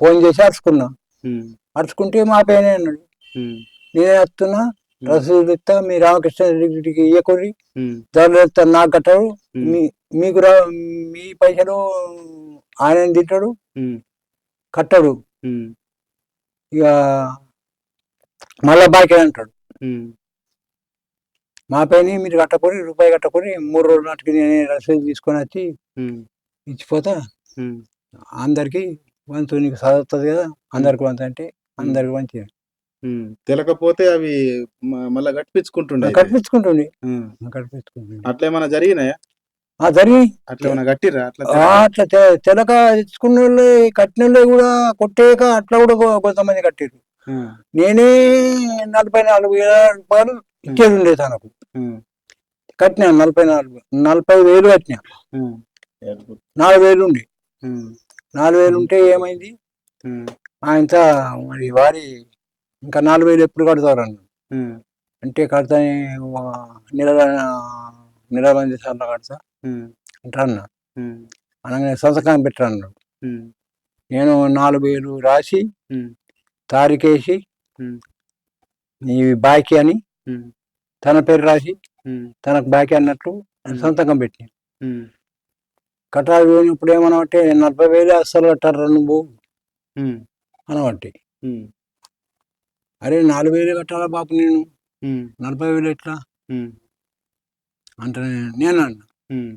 ఫోన్ చేసి అరుచుకున్నా ఉమ్, అరుచుకుంటే మా పైన అన్నాడు ఉమ్, నేనే వస్తున్నా రసీదు ఇస్తా మీ రామకృష్ణ రెడ్డికి ఇయ్యకూరి ఉమ్, ధరలు ఇస్తాను నాకు కట్టాడు ఉమ్, మీకు మీ పైసలు ఆయన తింటాడు ఉమ్, కట్టడు ఉమ్, ఇక మళ్ళా బాకీ అంటాడు ఉమ్, మా పైన మీరు కట్టకూరి రూపాయి కట్టకూరి 3 రోజుల నాటికి నేను రసీదు తీసుకొని వచ్చి ఉమ్, ఇచ్చిపోతా ఉమ్, అందరికి వంతు నీకు చదువుతుంది కదా అందరికి వంతు అంటే అందరికి మంచి ఉమ్. తెలకపోతే అవి మళ్ళా కట్టించుకుంటుండే అయితే. కట్టించుకుంటుండే ఉమ్. కట్టించుకుంటుండే అట్లా ఏమైనా జరిగినాయా? జరిగి అట్లా ఏమైనా కట్టిర్రా? అట్లా అట్లా తెలక తెచ్చుకున్న వాళ్ళు కట్టిన వాళ్ళు కూడా కొట్టేయక అట్లా కూడా కొంతమంది కట్టారు ఉమ్, నేనే 44,000 రూపాయలు ఇచ్చేది ఉండే తనకు ఉమ్, కట్టినా 40,000 కట్టినా ఉమ్, 4,000 ఉండే ఉమ్, 4,000 ఉంటే ఏమైంది ఉమ్, ఆయనత మరి వారి ఇంకా 4,000 ఎప్పుడు కడతారు అన్న ఉమ్, అంటే కడతానే నెల నెల మంది సార్లు కడతా ఉమ్, అంటారు అన్న ఉమ్, అనగానే సంతకం పెట్టారు అన్నాడు ఉమ్, నేను 4,000 రాసి ఉమ్, తారీఖేసి ఉమ్, నీ బాకీ అని ఉమ్, తన పేరు రాసి ఉమ్, తనకు బాకీ అన్నట్లు సంతకం పెట్టి ఉమ్, కట్టాలి పోయినప్పుడు ఏమనబట్టే 40,000 అస్సలు కట్టారు నువ్వు ఉమ్, అనబట్టి ఉమ్, అరే 4,000 కట్టాలా బాబు నేను ఉమ్, 40,000 ఎట్లా ఉమ్, అంటే నేను అన్నా ఉమ్,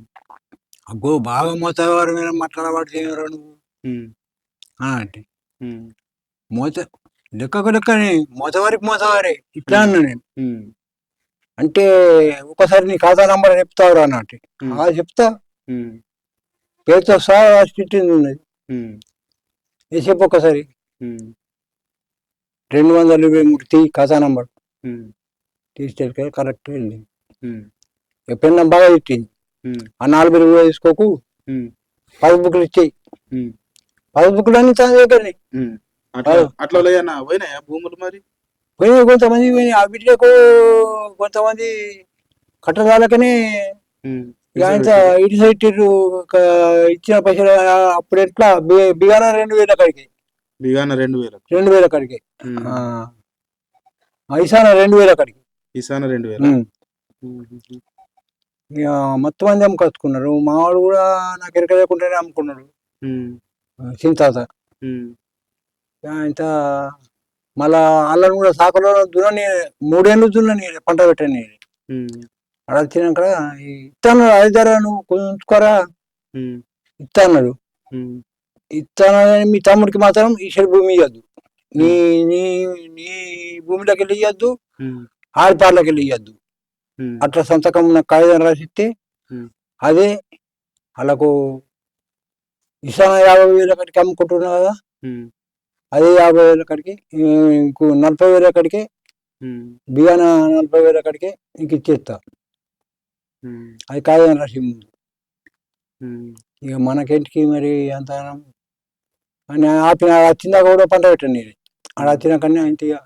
అగ్గో బాగా మోతవారి మీద మాట్లాడబడితే నువ్వు ఉమ్, అంటే ఉమ్, మోత లెక్కకు లెక్కని మోతవారే ఇట్లా అన్నా నేను ఉమ్, అంటే ఒకసారి నీ ఖాతా నంబర్ చెప్తావురా అన్నట్టు చెప్తా ఉమ్, పేరుతో సహా రాసిట్టింది ఉన్నది ఉమ్, ఏ చెప్పు ఒకసారి ఉమ్, 223 తీ ఖాతా నంబర్ ఉమ్, తీసుకెళ్ళి కరెక్ట్ వెళ్ళి ఉమ్, ఎప్పుడన్నా బాగా ఇచ్చింది ఉమ్, ఆ 4,000 కూడా తీసుకోకు ఉమ్, పాస్బుక్లు ఇచ్చేయి ఉమ్, పాస్బుక్లు అన్ని తన దగ్గరనే ఉమ్. అట్లా అట్లా లేదన్నా పోయినాయా భూములు మరి? పోయినాయి కొంతమంది పోయినాయి ఆ బిడ్డకు కొంతమంది కట్టడాలకనే ఉమ్, ఆయన ఇటు సైడ్ ఇచ్చిన పైసలు అప్పుడు ఎట్లా బిగాన 2,000 కాడికి బిగాన 2,000. 2,000 కాడికి ఈసాన 2,000 కాడికి ఈసాన 2,000. ఇక మొత్తం మంది అమ్ముకొచ్చుకున్నారు మావాడు కూడా నాకు ఎరక లేకుండానే అమ్ముకున్నాడు చింతాత ఇంత మళ్ళా వాళ్ళని కూడా సాకలో దున్నని 3 ఏళ్ళు దున్నని పంట పెట్టని అక్కడ వచ్చినాక ఇస్తాను ఐదారా నువ్వు కొంచెం ఉంచుకోరా ఇస్తా అన్నాడు ఇస్తాను మీ తమ్ముడికి మాత్రం ఈశ్వర భూమి ఇవ్వద్దు నీ నీ నీ భూమిలోకి వెళ్ళి ఇవ్వద్దు ఆడపార్లకి వెళ్ళి ఇవ్వద్దు అట్లా సంతకం నాకు కాగితం రాసిస్తే అదే వాళ్ళకు ఇసాన 50,000 కాడికి అమ్ముకుంటున్నా కదా అదే 50,000 కాడికి ఇంకో 40,000 కాడికి బిగాన 40,000 కాడికి ఇంక ఇచ్చేస్తా అది కాగితం రాసి ముందు ఇక మనకేంటికి మరి అంత అని ఆపిన వచ్చిందాక కూడా పంట పెట్టండి ఆడ వచ్చినాకనే ఇంత ఇక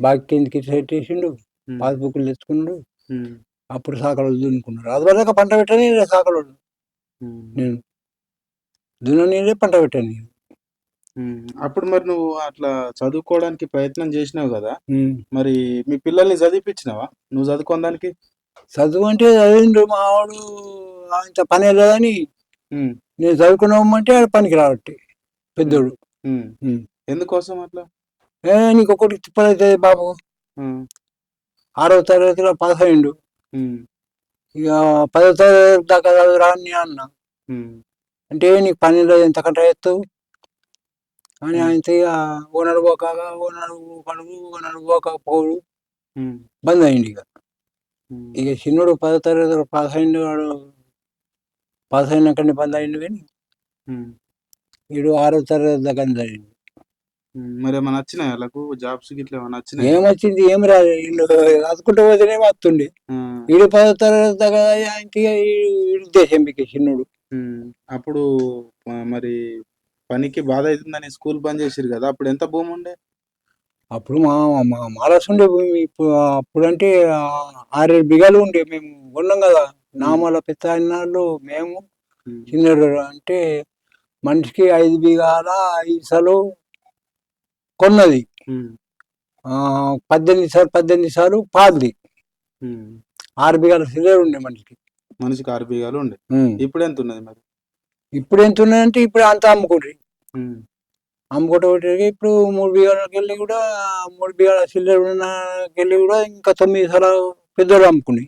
బాగా కిందికి సెట్ చేసిండు పాస్బుక్లు తెచ్చుకున్నాడు అప్పుడు సాకలు దున్నుకున్నారు అది వరకు పంట పెట్టని సాకలు నేను దున్ననీరే పంట పెట్టాను అప్పుడు మరి నువ్వు అట్లా చదువుకోవడానికి ప్రయత్నం చేసినావు కదా, మరి మీ పిల్లల్ని చదివిపించినావా నువ్వు చదువుకోవడానికి? చదువు అంటే చదివిండు మావాడు అంత పని వెళ్ళదని నేను చదువుకున్నామంటే ఆడ పనికి రావట్టి పెద్దోడు. ఎందుకోసం అట్లా? నీకు ఒకటి తిప్పలవుతుంది బాబు 6వ తరగతిలో పాస్ అయిండు. ఇక 10వ తరగతి దాకా చదువురా అని నేను అన్నా. అంటే నీకు పని లేదు ఎంతకంటే ఎత్తావు అని ఆయనతో ఇక ఓనరు పోకాగా ఓనరు కడుగు ఓనరు పోకపోడు బంద్ అయింది. ఇక చిన్నోడు 10వ తరగతిలో పాస్ అయిండు. వాడు పాస్ అయినాకనే బంద్ అయిండు. కానీ వీడు 6వ తరగతి దాకా చదివిండు. మరి ఏమైనా వచ్చినాయి వాళ్ళకు జాబ్స్ గిట్లా ఏమైనా వచ్చినాయి? ఏమొచ్చింది ఏం రాదు. వీళ్ళు రాసుకుంటూ పోతేనే వస్తుండే. వీడు 10వ తరగతి దాకా ఆయనకి వీడు దేశం బిక్కే చిన్నోడు. అప్పుడు మరి పనికి బాధ అవుతుందని స్కూల్ బంద్ చేసిరు కదా, అప్పుడు ఎంత భూమి ఉండే? అప్పుడు మాలస్ ఉండే భూమి. ఇప్పుడు అప్పుడంటే 6-7 బిఘాలు ఉండే. మేము కొన్నాం కదా, నామాల పెద్ద అన్నాళ్ళు మేము చిన్నోడు అంటే మనిషికి 5 బిఘాల 5 సార్లు కొన్నది. 18 సార్లు పాది 6 బిఘాల సిల్లర్ ఉండే మనిషికి 6 బిఘాలు ఉండే. ఇప్పుడు ఎంత ఉన్నది మరి? ఇప్పుడు ఎంత ఉన్నదంటే ఇప్పుడు అంతా అమ్ముకుంటారు. అమ్ముకోవటం ఇప్పుడు 3 బిఘాలకి వెళ్ళి కూడా 3 బిఘాల సిల్లర్ వెళ్ళి కూడా ఇంకా 9 సార్లు పెద్దోళ్ళు అమ్ముకుని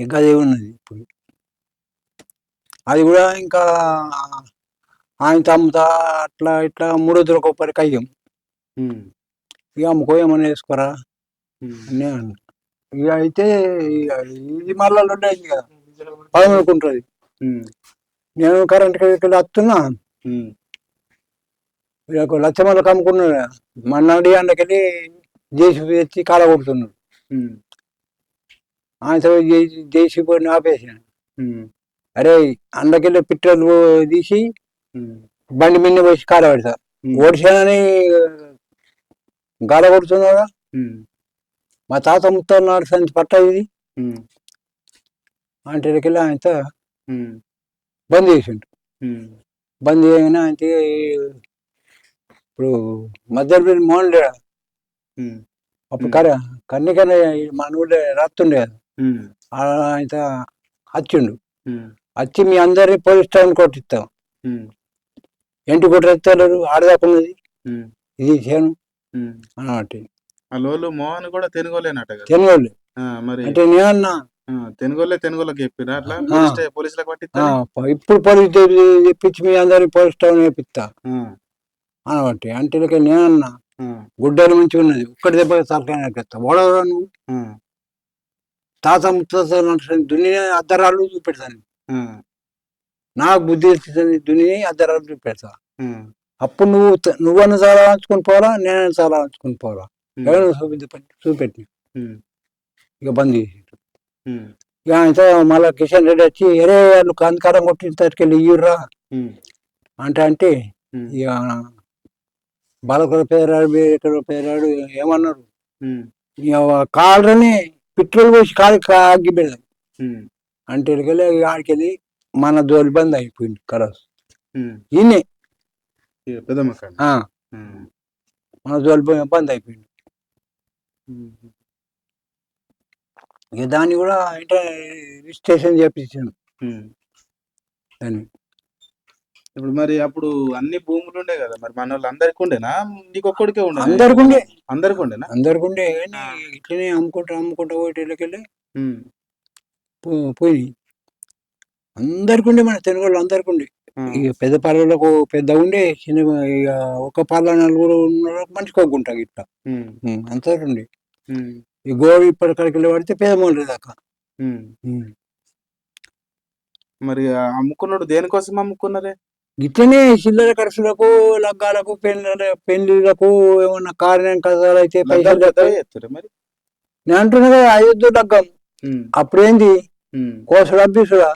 ఇంకా అదే ఉన్నది. ఇప్పుడు అది కూడా ఇంకా ఆయన అమ్ముతా అట్లా ఇట్లా 3 రోజులకు ఒకరికి అయ్యాం. ఇక అమ్ముకోయమని వేసుకోరా అని అన్నా. ఇక అయితే ఇది మళ్ళా ఉండేది కదా 11కు ఉంటుంది. నేను కరెంట్ వెళ్ళి వస్తున్నా. లచ్చమల్లకి అమ్ముకున్నాడు. మన్నాడి అండకెళ్ళి జేసీబీ తెచ్చి కాల కొడుతున్నాడు. ఆయన జేసీబీ ఆపేసాను. అరే అండకెళ్ళి పిట్టలు తీసి బండి మీద పోసి కాల పెడతా ఓడిసానని గాల కొడుతున్నాడా. మా తాత ముత్తన్నాడు సంచి పట్ట ఇది అంటేకెళ్ళి ఆయనతో బంద్ చేసిండు. బంద్ చేయగానే ఆయన ఇప్పుడు మధ్యలో మోహన్ లేడా అప్పుడు కన్నికనే మన ఊళ్ళో రాస్తుండే కదా. ఆయన వచ్చిండు. వచ్చి మీ అందరినీ పోలీస్ స్టేషన్ కొట్టిస్తాం. ఎంటి కొట్టేస్తారు ఆడదాకున్నది ఇది చేను అన్నట్టు. మోహన్ కూడా తెనుగోలేనట. తెనుగోళ్ళు అంటే నేనన్నా తెనుగోళ్ళకి చెప్పిరా అట్లా పోలీసులకు పట్టిస్తా. ఇప్పుడు పోలీస్ తెప్పించి మీ అందరినీ పోలీస్ స్టేషన్ వేపిస్తా అనబట్టి అంటే నేనన్నా గుడ్డలు మంచిగా ఉన్నది ఒక్కటి దెబ్బ తలకాయతా ఓడవరా నువ్వు తాత ముత్తాత దున్నిని అద్దరాలు చూపెడతాను. నాకు బుద్ధి వచ్చింది దున్ని అద్దరాలు చూపెడతా. అప్పుడు నువ్వన్నా చాలా అంచుకొని పోరా నేనన్నా చాలా అంచుకొని పోరా ఎవరైనా చూపెట్టి ఇక బంద్ చేసి ఇక ఆయనతో మళ్ళా కిషన్ రెడ్డి వచ్చి ఎరే వాళ్ళు కందకారం కొట్టిన తట్టుకెళ్ళి ఇయ్యుర్రా అంటే ఇక బాలకుల పేరాడు ఏమన్నారు కాళ్ళని పెట్రోల్ పోసి కాళ్ళకి అగ్గి పెడదాం అంటే ఆడికెళ్ళి మన జోలి బంద్ అయిపోయింది. కరాస్ ఈయనే మన జోలి బంద్ అయిపోయింది. ఇక దాన్ని కూడా అంటే రిజిస్ట్రేషన్ చేపించాను దాన్ని. ఇప్పుడు మరి అప్పుడు అన్ని భూములు ఉండే కదా, మరి మన వాళ్ళు అందరికి ఉండేనా నీకొక్కడికే ఉండే? అందరికి ఉండేనా? అందరికి ఉండే. కానీ ఇట్లనే అమ్ముకుంటా పోయేటోళ్ళకెళ్ళి పోయి అందరికి ఉండే. మన తెలుగు వాళ్ళు అందరికి ఉండే. ఇక పెద్ద పల్లెలకు పెద్ద ఉండే, చిన్న ఇక ఒక పల్లె 4 ఉన్న మనిషికి ఒక గుంట ఇట్లా అంతా ఉండే. ఈ గోడ ఇప్పటికడికి వెళ్ళి పడితే పేదమూల దాకా. మరి అమ్ముకున్నాడు దేనికోసం అమ్ముకున్నారే? ఇట్లనే చిల్లర ఖర్చులకు లగ్గాలకు పెళ్లిళ్లకు ఏమన్నా కార్యం కథలు అయితే పైసలు మరి నేను అంటున్నా కదా 5 లగ్గం. అప్పుడేంది కోసడు అబ్బీసుడా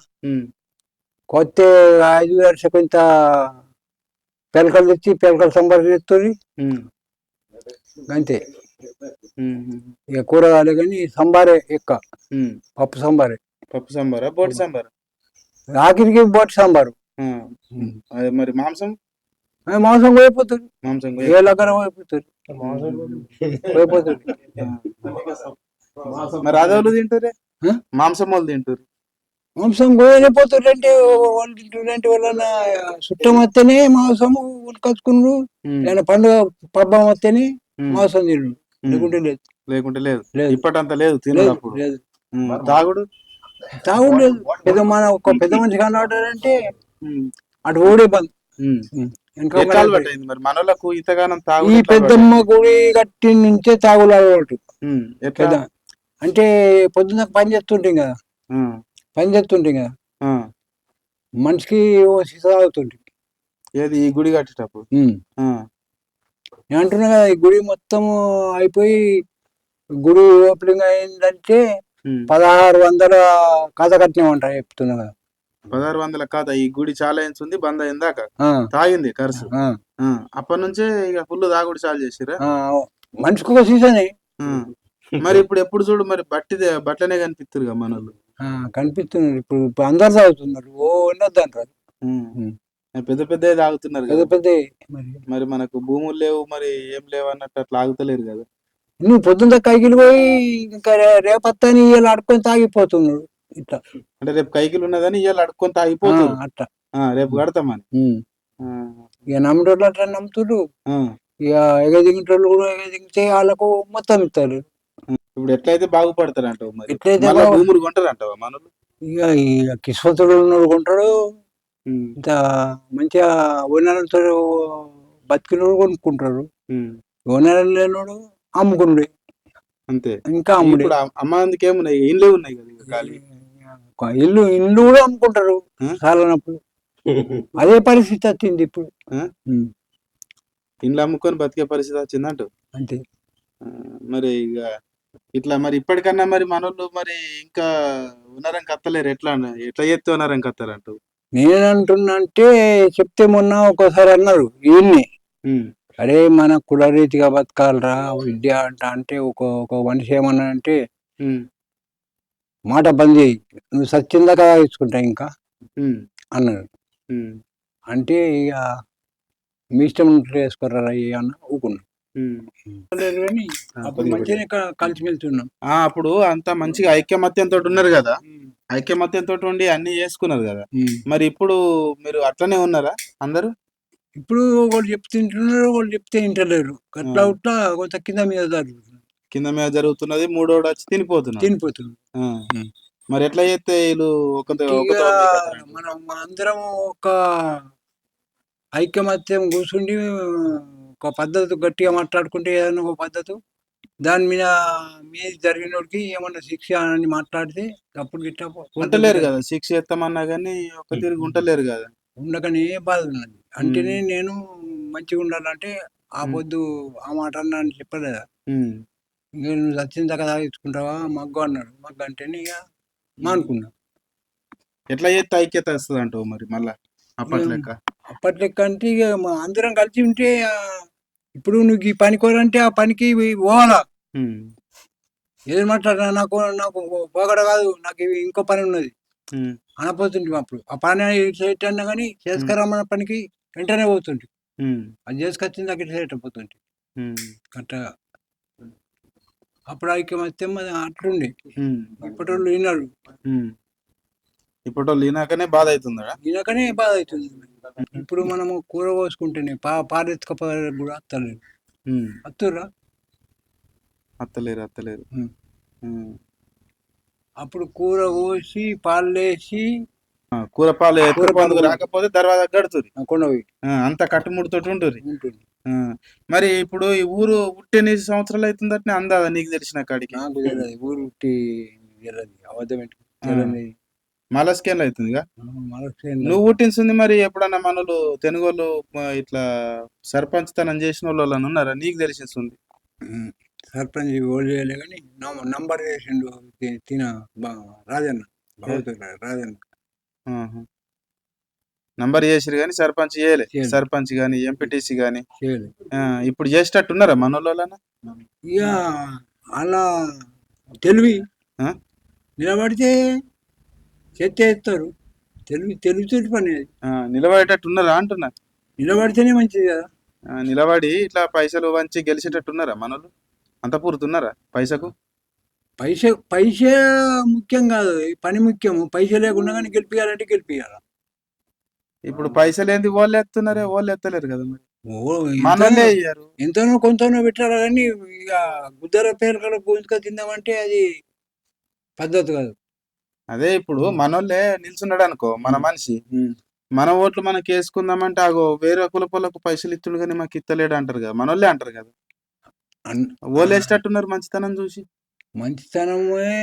కొత్త 5 ವರ್ಷకు ఇంత పిలకలు తెచ్చి పిలకలు సంబరం చేస్తుంది అంతే. ఇక కూరగాయలు కానీ సంబారే ఎక్క పప్పు సంబారా బోటి సంబారా ఆఖరికి బోటి సాంబారు. మరి మాంసం పోయిపోతుంది. ఏ లగ్గరం పోయిపోతుంది. మరి అదోళ్ళు తింటారే మాంసం వాళ్ళు తింటారు. మాంసం పోయిపోతారు అంటే వాళ్ళు తింటుంటే వాళ్ళ చుట్టం వస్తేనే మాంసము ఉడకచ్చుకున్నారు. లేదా పండుగ పబ్బం వస్తేనే మాంసం తిండు. లేకుంటే లేదు. లేకుంటే లేదు. లేదు. ఇప్పటంత లేదు తినడు లేదు అప్పుడు. లేదు. తాగుడు. తాగుడు లేదు. ఒక పెద్ద మనిషి కనబడ్డాడంటే ఉమ్, అటు ఓడే బంద్. ఉమ్. వెనక ఎట్లా అలవాటు అయింది మరి మనోళ్ళకు ఇంతగానం ఈ తాగుడు ఎట్లా అలవాటు పెద్దమ్మ అయింది? గుడి కట్టి నుంచే తాగుడు అలవాటు. ఎట్లా? పెద్ద అంటే పొద్దున్న పని చేస్తుంటాం కదా, ఉమ్, పని చేస్తుంటాం కదా, ఉమ్. మనిషికి ఓ సీసా తాగుతుంటాం. ఏది ఈ గుడి కట్టేటప్పుడు? ఉమ్, నేను అంటున్నా కదా, ఈ గుడి మొత్తం అయిపోయి గుడి ఓపెనింగ్ అయిందంటే ఉమ్. 1600 కథ కట్టినామంట చెప్తున్నా కదా. 1600 కాదా ఈ గుడి చాలా ఉంది బంద్ అయిందాక ఆ, తాగింది కరుసు. ఆ, అప్పటి నుంచే ఇక ఫుల్ తాగుడు చాలు చేసిరా. ఆ, మనిషికి ఒక సీసానే మరి ఇప్పుడు ఎప్పుడు చూడు మరి బట్టలనే కనిపిస్తురుగా మనోళ్ళు. కనిపిస్తున్నారు. ఇప్పుడు అందరు తాగుతున్నారు. ఓ ఉన్నది అంటారు. పెద్ద పెద్ద తాగుతున్నారు పెద్ద కదా. పెద్ద మరి మరి మనకు భూములు లేవు మరి ఏం లేవు అన్నట్టు అట్లా ఆగుతలేరు కదా. నువ్వు పొద్దున్న కైకిలు పోయి ఇంకా రేపత్తని ఇవాళ ఆడుకొని తాగిపోతున్నాడు ఇట్లా. అంటే రేపు కైకిలు ఉన్నదని ఇవాళ అడుక్కొని తాగిపోతారు. అట్లా రేపు కడతామని. ఆ, ఇక నమ్మటోళ్ళు అట్లా నమ్ముతురు. ఆ. ఇక ఎగదింగేటోళ్ళు కూడా ఎగదింగితే వాళ్ళకు మొత్తం ఇస్తారు. ఇప్పుడు ఎట్లయితే బాగుపడతారు అంటావు మరి? ఎట్లయితే మళ్ళా భూములు కొంటారు అంటావా మనోళ్ళు? ఇక కిస్వతుడు ఉన్నాడు కొంటాడు. ఉమ్, ఇంత మంచిగా ఓనర్లతో బతికినోడు కొనుక్కుంటారు. ఓనర్ లేనోడు అమ్ముకున్నాడు. అంతే. ఇంకా అమ్ముడే. ఇప్పుడు అమ్మందుకు ఏమున్నాయి ఇండ్లే ఉన్నాయి కదా ఇక ఖాళీ. ఇల్లు కూడా అమ్ముకుంటారు చాలనప్పుడు. అదే పరిస్థితి వచ్చింది ఇప్పుడు. ఇండ్లు అమ్ముకొని బతికే పరిస్థితి వచ్చిందంట. అంతే. మరి ఇక ఇట్లా మరి ఇప్పటికన్నా మరి మనోళ్ళు మరి ఇంకా ఉన్నారం కత్తలేరు. ఎట్లా చేస్తే ఉన్నారం కత్తారంటావు? నేనంటున్నా అంటే చెప్తే మొన్న ఒక్కోసారి అన్నారు ఈయన్ని, అరే మన కుల రీతిగా బతకాలరా విద్య అంటే ఒక మనిషి ఏమన్నా అంటే మాట బంద్ చేయి, నువ్వు సచ్చిందాకా ఇచ్చుకుంటా ఇంకా అన్నాడు. అంటే ఇక మీ ఇష్టం వేసుకోరా అన్న ఊకున్నాం. కానీ అప్పుడు మంచిగానే కలిసిమెలిసి ఉన్నాం. అప్పుడు అంతా మంచిగా ఐక్యమత్యంతో ఉన్నారు కదా. ఐక్యమత్యంతో ఉండి అన్ని చేసుకున్నారు కదా. మరి ఇప్పుడు మీరు అట్లనే ఉన్నారా అందరూ? ఇప్పుడు వాళ్ళు చెప్తే తింటున్నారు, వాళ్ళు చెప్తే వింటలేరు. అట్లా ఉట్లా కొంత కింద మీద జరుగుతుంది. కింద మీద జరుగుతున్నది. మూడోడు వచ్చి తినిపోతుంది. మరి ఎట్లా చేస్తే వీళ్ళు మనం అందరం ఒక ఐక్యమత్యం కూర్చుండి ఒక పద్ధతి గట్టిగా మాట్లాడుకుంటే ఏదైనా ఒక పద్ధతి దాని మీద జరిగినోడికి ఏమన్నా శిక్ష అని మాట్లాడితే అప్పుడు గిట్ట ఉంటలేరు కదా. శిక్ష ఎత్తామన్నా కానీ ఒక తిరిగి ఉంటలేరు కదా. ఉండకనే బాధ ఉన్నది. అంటేనే నేను మంచిగా ఉండాలంటే ఆ పొద్దు ఆ మాట అన్నా అని చెప్పలేదా. ఇక నువ్వు చచ్చిన దాకా తాగించుకుంటావా మగ్గు అన్నాడు. మగ్గు అంటేనే ఇక మానుకున్నా. ఎట్లా చేస్తే ఐక్యత వస్తుంది అంటావు మరి మళ్ళా అప్పట్లెక్క అంటే ఇక అందరం కలిసి ఉంటే ఇప్పుడు నువ్వు ఈ పని కోరంటే ఆ పనికి పోవాలా. ఏది మాట్లాడినా నాకు నాకు పోగడ కాదు, నాకు ఇంకో పని ఉన్నది అనపోతుంటే అప్పుడు ఆ పని అన్నా కానీ చేసుకురామన్న పనికి వెంటనే పోతుంటే అది చేసుకొచ్చింది నాకు ఇటు పోతుంటే అట్లా. అప్పుడు ఐక్యమత్యం అట్లుండే. ఇప్పటి విన్నారు. ఇప్పుడు ఈనాకనే బాధ అవుతుందా? ఈయనకనే బాధ అవుతుంది. ఇప్పుడు మనము కూర పోసుకుంటేనే పాలెత్తుకపోయారు కూడా అత్తలేరు. అత్తురా అత్తలేరు. అప్పుడు కూర పోసి పాలు వేసి కూర పాలు రాకపోతే దర్వాజా గడుతుంది కొండవి అంత కట్టుముడితోటి ఉంటుంది. మరి ఇప్పుడు ఈ ఊరు పుట్టి ఎన్ని సంవత్సరాలు అవుతుందట అందాదా నీకు తెలిసిన కాడికి? నాకు తెలియదు. ఊరు పుట్టి అబద్ధం మలస్కేన్లు అవుతుందిగా. నువ్వు పుట్టించింది మరి ఎప్పుడన్నా మనలు తెనుగోళ్ళు ఇట్లా సర్పంచ్ తనం చేసిన వాళ్ళు ఉన్నారా నీకు తెలిసింది? సర్పంచ్ ఓళ్ళు చేయలే కానీ నంబర్ చేసిండు తిన రాజన్న రాజన్న నంబర్ చేసిరు కానీ సర్పంచ్ చేయలే. సర్పంచ్ గాని ఎంపీటీసీ గాని ఇప్పుడు చేసేటట్టున్నారా మనోళ్ళ? ఇక అలా తెలివి నిలబడితే చెత్తే ఎత్తారు. తెలివితోటి పని అది. నిలబడేటట్టు ఉన్నారా అంటున్నా? నిలబడితేనే మంచిది కదా. నిలబడి ఇట్లా పైసలు వంచి గెలిచేటట్టున్నారా మనోళ్ళు? అంత పూర్తున్నారా పైసకు? పైసే ముఖ్యం కాదు, పని ముఖ్యం. పైసే లేకుండా కానీ గెలిపియాలంటే గెలిపియాల. ఇప్పుడు పైసలు ఏంది వాళ్ళు ఎత్తున్నారే, వాళ్ళు ఎత్తలేరు కదా మరి. ఓ మనోళ్ళే ఇయ్యరు. ఎంతనో కొంతనో పెట్టాలి కానీ ఇక గుద్దర పేరుకల గుంజుక తిందామంటే అది పద్ధతి కాదు. అదే ఇప్పుడు మనోళ్ళే నిల్చున్నాడు అనుకో మన మనిషి, మన ఓట్లు మనకి వేసుకుందామంటే ఆగో వేరే కులపోళ్ళకు పైసలు ఇత్తుడు కానీ మాకు ఇత్తలేడు అంటారు కదా, మనోళ్ళే అంటారు కదా. అన్- ఓళ్ళు వేసేటట్టున్నారు మంచితనం చూసి. మంచితనమే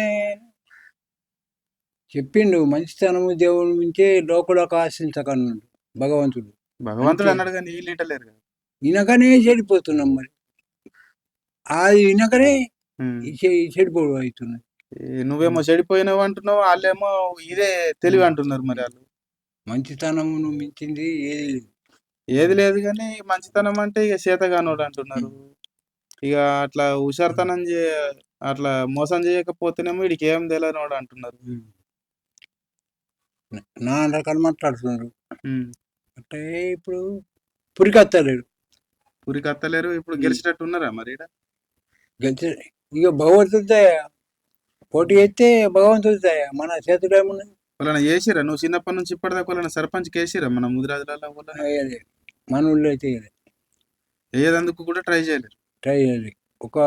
చెప్పిండు, మంచితనము దేవుడి నుంచే లోకులకు ఆశించకన్నాడు భగవంతుడు. భగవంతుడు అంతే. అన్నాడు కానీ వీళ్ళు ఇంటలేరు కదా. వినకనే చెడిపోతున్నాం మరి, అది వినకనే ఉమ్. చెడిపోవడం అవుతున్నాయి. నువ్వేమో చెడిపోయినావు అంటున్నావు, వాళ్ళేమో ఇదే తెలివి అంటున్నారు. మరి వాళ్ళు మంచితనమును మించింది ఏది లేదు. ఏది లేదు కానీ మంచితనం అంటే ఇక చేతగానోడు అంటున్నారు. ఇక అట్లా హుషారుతనం అట్లా మోసం చేయకపోతేనేమో వీడికి ఏం తెలియనోడు అంటున్నారు. నా రకాలు మాట్లాడుతున్నారు. ఉమ్. అంటే ఇప్పుడు పురికత్తలేడు. ఊరికి అత్తలేరు. ఇప్పుడు గెలిచేటట్టు ఉన్నారా మరి ఈడ? గెలిచే ఇక భగవంతుడి దయ, పోటీ చేస్తే భగవంతుడి దయ, మన చేతులు ఏమున్నాయి. వాళ్ళని చేసిరా? నువ్వు చిన్నప్పటి నుంచి ఇప్పటిదాకా వాళ్ళని సర్పంచ్కి వేసిరా మన ముదిరాజులలో? వాళ్ళని అయ్యేది మన ఊళ్ళో అయితే ఇయ్యలే. వేయదందుకు కూడా ట్రై చేయలేరు. ట్రై చేయాలి. ఒక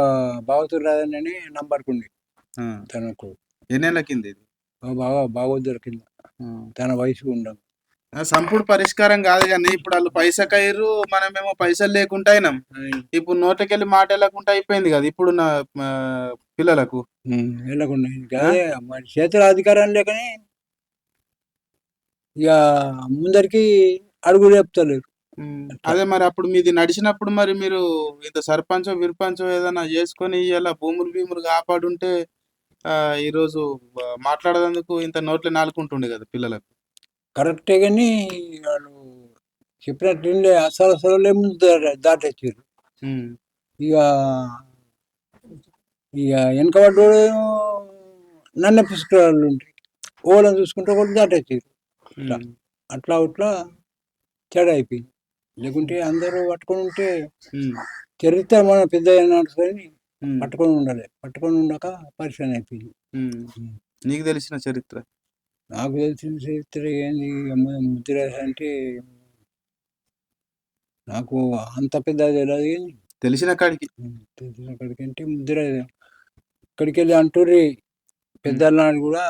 భగవతుడు రాదని నంబర్కుండి ఆ. తనకు ఎన్నేళ్ళ కింద ఇది? బాగా భగవద్గీత కింద తన వయసు ఉండదు. సంపుడు పరిష్కారం కాదు కానీ ఇప్పుడు వాళ్ళు పైసకయ్యారు, మనమేమో పైసలు లేకుండా అయినాం. ఇప్పుడు నోట్లకెళ్ళి మాట వెళ్ళకుండా అయిపోయింది కదా ఇప్పుడు నా పిల్లలకు. వెళ్ళకుండా అదే మరి చేతుల అధికారం లేకనే ఇక ముందరికి అడుగులు చెప్తలేరు. అదే మరి అప్పుడు మీది నడిచినప్పుడు మరి మీరు ఇంత సర్పంచో విర్పంచో ఏదైనా చేసుకొని ఇలా భూములు కాపాడుంటే ఈరోజు మాట్లాడేందుకు ఇంత నోట్లే నాలుకుంటుండే కదా పిల్లలకు. కరెక్టే కానీ వాళ్ళు చెప్పినట్టు అసలు ముందు దాటొచ్చారు. ఇక ఇక వెనకబడ్డ నన్న పుస్తకాలు ఉంటాయి, ఓళ్ళని చూసుకుంటే ఒకటి దాటొచ్చారు. అట్లా అట్లా చెడ అయిపోయింది. లేకుంటే అందరూ పట్టుకొని ఉంటే చరిత్ర మన పెద్ద నడుస్తుంది. పట్టుకొని ఉండాలి, పట్టుకొని ఉండక పరిశ్రమ అయిపోయింది. నీకు తెలిసిన చరిత్ర? నాకు తెలిసిన చరిత్ర ఏంది, ముద్దిరాజు అంటే నాకు అంత పెద్ద తెలియదు కానీ తెలిసిన కాడికి తెలిసిన కాడికి అంటే ముద్దిరాజు ఇక్కడికి వెళ్ళి అంటూరి పెద్దనాడు కూడా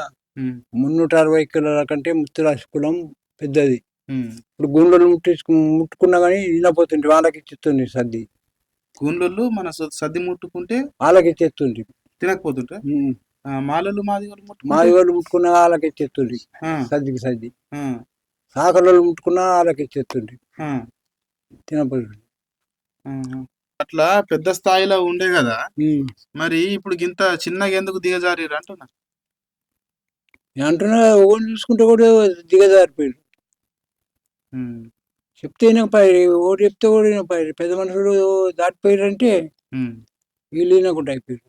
360 కిలోల కంటే ముద్దిరాజు కులం పెద్దది. ఇప్పుడు గుండెలు ముట్టుకున్నా కానీ వినపోతుంటే వాళ్ళకి ఇచ్చేస్తుంది సర్ది. గుండెలు మన సర్ది ముట్టుకుంటే వాళ్ళకి ఇచ్చేస్తుంది, తినకపోతుంటే మాలలు మాది వాళ్ళు ముట్టుకున్నా వాళ్ళకి ఇచ్చేస్తుంది సర్దికి సర్ది. సాకలు ముట్టుకున్నా వాళ్ళకి ఇచ్చేస్తుంది తినపోతుంది. అట్లా పెద్ద స్థాయిలో ఉండే కదా, మరి ఇప్పుడు ఇంత చిన్నగా ఎందుకు దిగజారిరు అంటున్నా? అంటున్నా ఓన్ చూసుకుంటే కూడా దిగజారిపోయాడు. చెప్తే ఓటు చెప్తే కూడా పెద్ద మనుషులు దాటిపోయారంటే వీళ్ళు వినకుండా అయిపోయారు.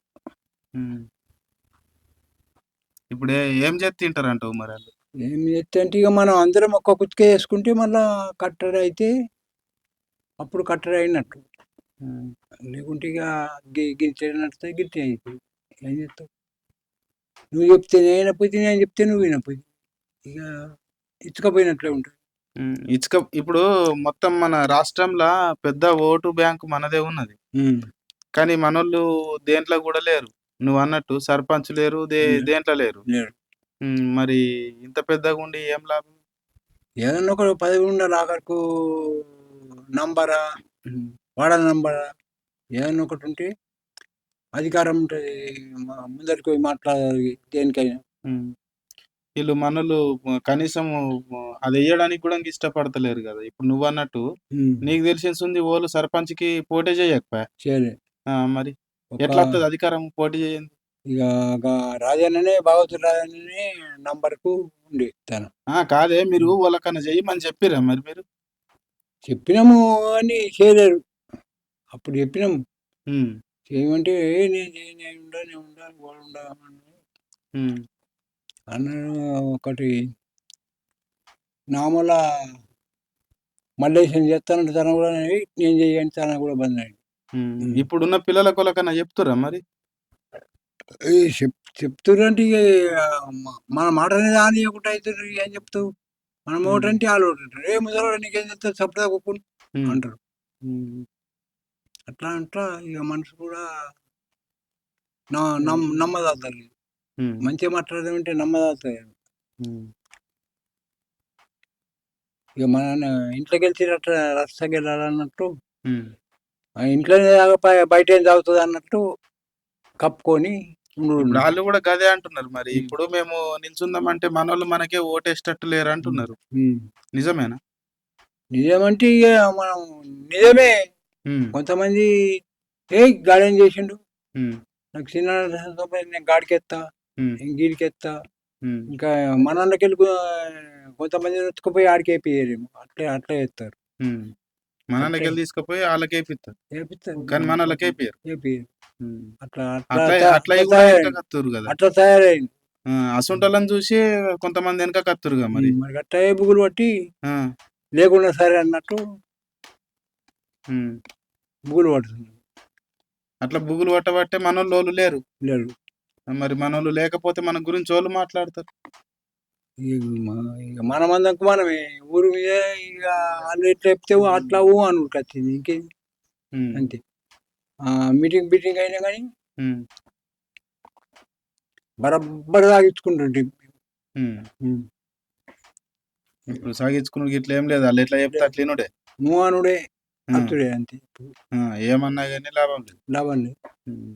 ఇప్పుడు ఏం చేసి తింటారంటావు మరి వాళ్ళు? ఏం చేస్తే అంటే ఇక మనం అందరం ఒక్క కుతికే వేసుకుంటే మళ్ళా కట్టడి అయితే అప్పుడు కట్టడి అయినట్టు. లేకుంటే ఇక గిరిచే నడితే గిరిచే అయిపోయి ఏం చేస్తావు. నువ్వు చెప్తే నేనపోతే, నేను చెప్తే నువ్వు వినపోయి ఇక ఇచ్చుకపోయినట్లే ఉంటుంది. ఇప్పుడు మొత్తం మన రాష్ట్రంలో పెద్ద ఓటు బ్యాంకు మనదే ఉన్నది, కానీ మనోళ్ళు దేంట్లో కూడా లేరు. నువ్వు అన్నట్టు సర్పంచ్ లేరు, దేంట్లో లేరు. మరి ఇంత పెద్దగా ఉండి ఏం లాభం? ఏదన్నా ఒక పదవి ఉండాలి, ఆఖరికి నంబరా వార్డు నంబరా ఏదన్నా ఒకటి ఉంటే అధికారం ఉంటుంది, ముందరికి పోయి మాట్లాడాలి దేనికైనా. వీళ్ళు మనోళ్ళు కనీసం అది వేయడానికి కూడా ఇష్టపడతలేరు కదా. ఇప్పుడు నువ్వు అన్నట్టు నీకు తెలిసింది ఓళ్ళు సర్పంచ్కి పోటీ చేయకపోయా చేయలే, మరి ఎట్లా వస్తుంది అధికారం పోటీ చేయండి? ఇక రాజన్ననే భగవతుడు రాజన్ననే నంబర్కు ఉండి తను కాదే, మీరు వాళ్ళకన్నా చెయ్యమని చెప్పిరా మరి? మీరు చెప్పినాము అని చేయలేరు. అప్పుడు చెప్పినాము చేయమంటే నేను ఉండాలి వాళ్ళు ఉండాలి అన్నాడు. ఒకటి నామల మల్లేశం చేస్తానంటే తన కూడా నేను చేయని తన కూడా బంద్ అయ్యింది. ఇప్పుడున్న పిల్లల కొలకన్నా చెప్తురా మరి? చెప్తుర్రంటే ఇక మన మాట అనేది ఆని ఒకటి అవుతుంది. ఏం చెప్తావు, మనం ఒకటి అంటే వాళ్ళు ఒకటి అంటారు. ఏ ముసలి నీకేం చెప్తావు సప్దా కుక్కుని అంటారు. అట్లా అట్లా ఇక మనసు కూడా నమ్మదాతలేదు. మంచిగా మాట్లాడదామంటే నమ్మదాతలేదు. ఇక మన ఇంట్లోకి వెళ్ళి అట్లా రస్తాకి వెళ్ళాలన్నట్టు ఇంట్లోనే తాగపాయ బయట ఏం తాగుతుంది అన్నట్టు కప్పుకొని ఇప్పుడు వాళ్ళు కూడా గదే అంటున్నారు. మరి ఇప్పుడు మేము నిల్చుందామంటే మనోళ్ళు మనకే ఓటేసేటట్టు లేరు అంటున్నారు. నిజమేనా? నిజమంటే ఇక మనం నిజమే. కొంతమంది గాడేం చేసిండు, నాకు చిన్న నేను గాడికెత్తా, గీడికెత్తా, ఇంకా మనోళ్ళకెళ్ళి కొంతమంది ఎత్తుకుపోయి ఆడికి వేపియరేమో, అట్లా అట్లా చేస్తారు. మనోళ్ళకెళ్ళి తీసుకుపోయి వాళ్ళకి వేపిస్తారు, కానీ మనోళ్ళకి వేపియరు. అట్లా అట్లా అట్లా అట్లా అట్లా కూడా వెనక తయారైంది. కత్తురు కదా. అట్లా తయారైంది. అసొంటోళ్ళని చూసి కొంతమంది వెనక కత్తురుగా మరి. మరి అట్లా బుగులు పట్టి ఆ, లేకుండా సరే అన్నట్టు ఉమ్. బుగులు పడుతుంది. అట్లా బుగులు పట్టబట్టే మనోళ్ళు లేరు. లేదు మరి మనోళ్ళు లేకపోతే మన గురించి వాళ్ళు మాట్లాడతారు. ఇక మనమందకు మనమే ఊరు మీద ఇక వాళ్ళు ఎట్లా చెప్తే అట్లా అని వచ్చింది ఇంకేం ఉమ్, అంతే. మీటింగ్ అయినా కానీ ఉమ్, బరబ్బర్ తాగించుకుంటుంటే ఉమ్. ఇప్పుడు సాగించుకుని ఇట్లా ఏం లేదు, వాళ్ళు ఎట్లా చెప్తే అట్లీనుడే. నువ్వు అనుడే అత్తుడే అంతే. ఏమన్నా కానీ లాభం లేదు. లాభం లేదు. ఉమ్.